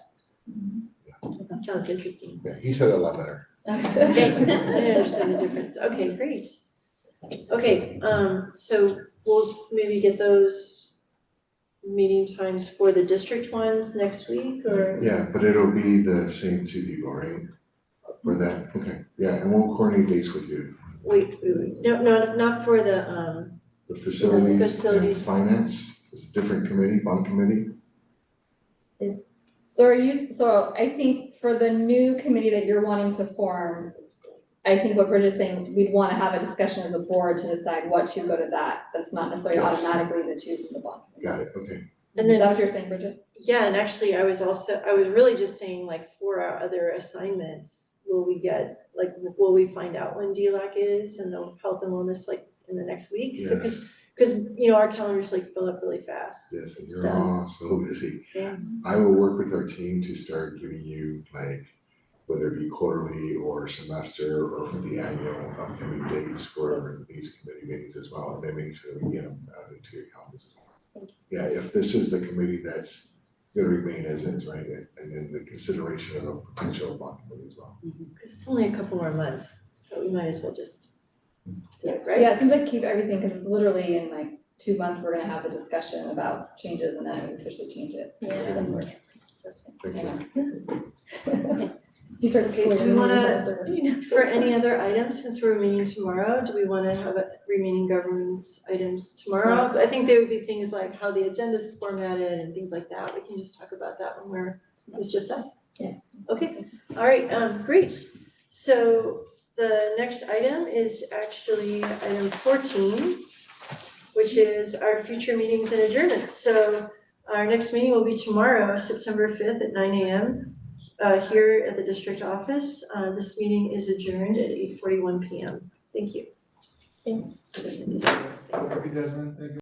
That sounds interesting. Yeah, he said it a lot better. Okay, I understand the difference, okay, great. Okay, so we'll maybe get those meeting times for the district ones next week, or? Yeah, but it'll be the same two people, right? For that, okay, yeah, and we'll coordinate dates with you. Wait, no, not for the The facilities and Facilities. finance is a different committee, bond committee. So I think for the new committee that you're wanting to form, I think what Bridget's saying, we'd wanna have a discussion as a board to decide what to go to that. That's not necessarily Yes. automatically the two from the bond committee. Got it, okay. And Is then, that what you're saying, Bridget? yeah, and actually I was really just saying like for our other assignments, will we find out when DLAC is and the health and wellness like in the next week? So, cause our calendars like fill up really fast. Yes, and you're So- all so busy. Yeah. I will work with our team to start giving you like, whether it be quarterly or semester or for the annual upcoming dates for these committee meetings as well, and then make sure we get them out into your calendars as well. Yeah, if this is the committee that's gonna remain as is, right, and then the consideration of a potential bond committee as well. Cause it's only a couple more months, so we might as well just do it, right? Yeah, it seems like keep everything, cause it's literally in like 2 months, we're gonna have the discussion about changes and then we officially change it. Thank you. You start Okay, school, do we and then wanna, you start serving. for any other items, since we're meeting tomorrow, do we wanna have remaining governance items tomorrow? I think there would be things like how the agenda's formatted and things like that, we can just talk about that when it's just us? Yeah. Okay, alright, great. So the next item is actually item 14, which is our future meetings and adjournments. So our next meeting will be tomorrow, September 5th at 9 a.m. Here at the district office. This meeting is adjourned at 8:41 p.m. Thank you. Thank you, Desmond. Thank you.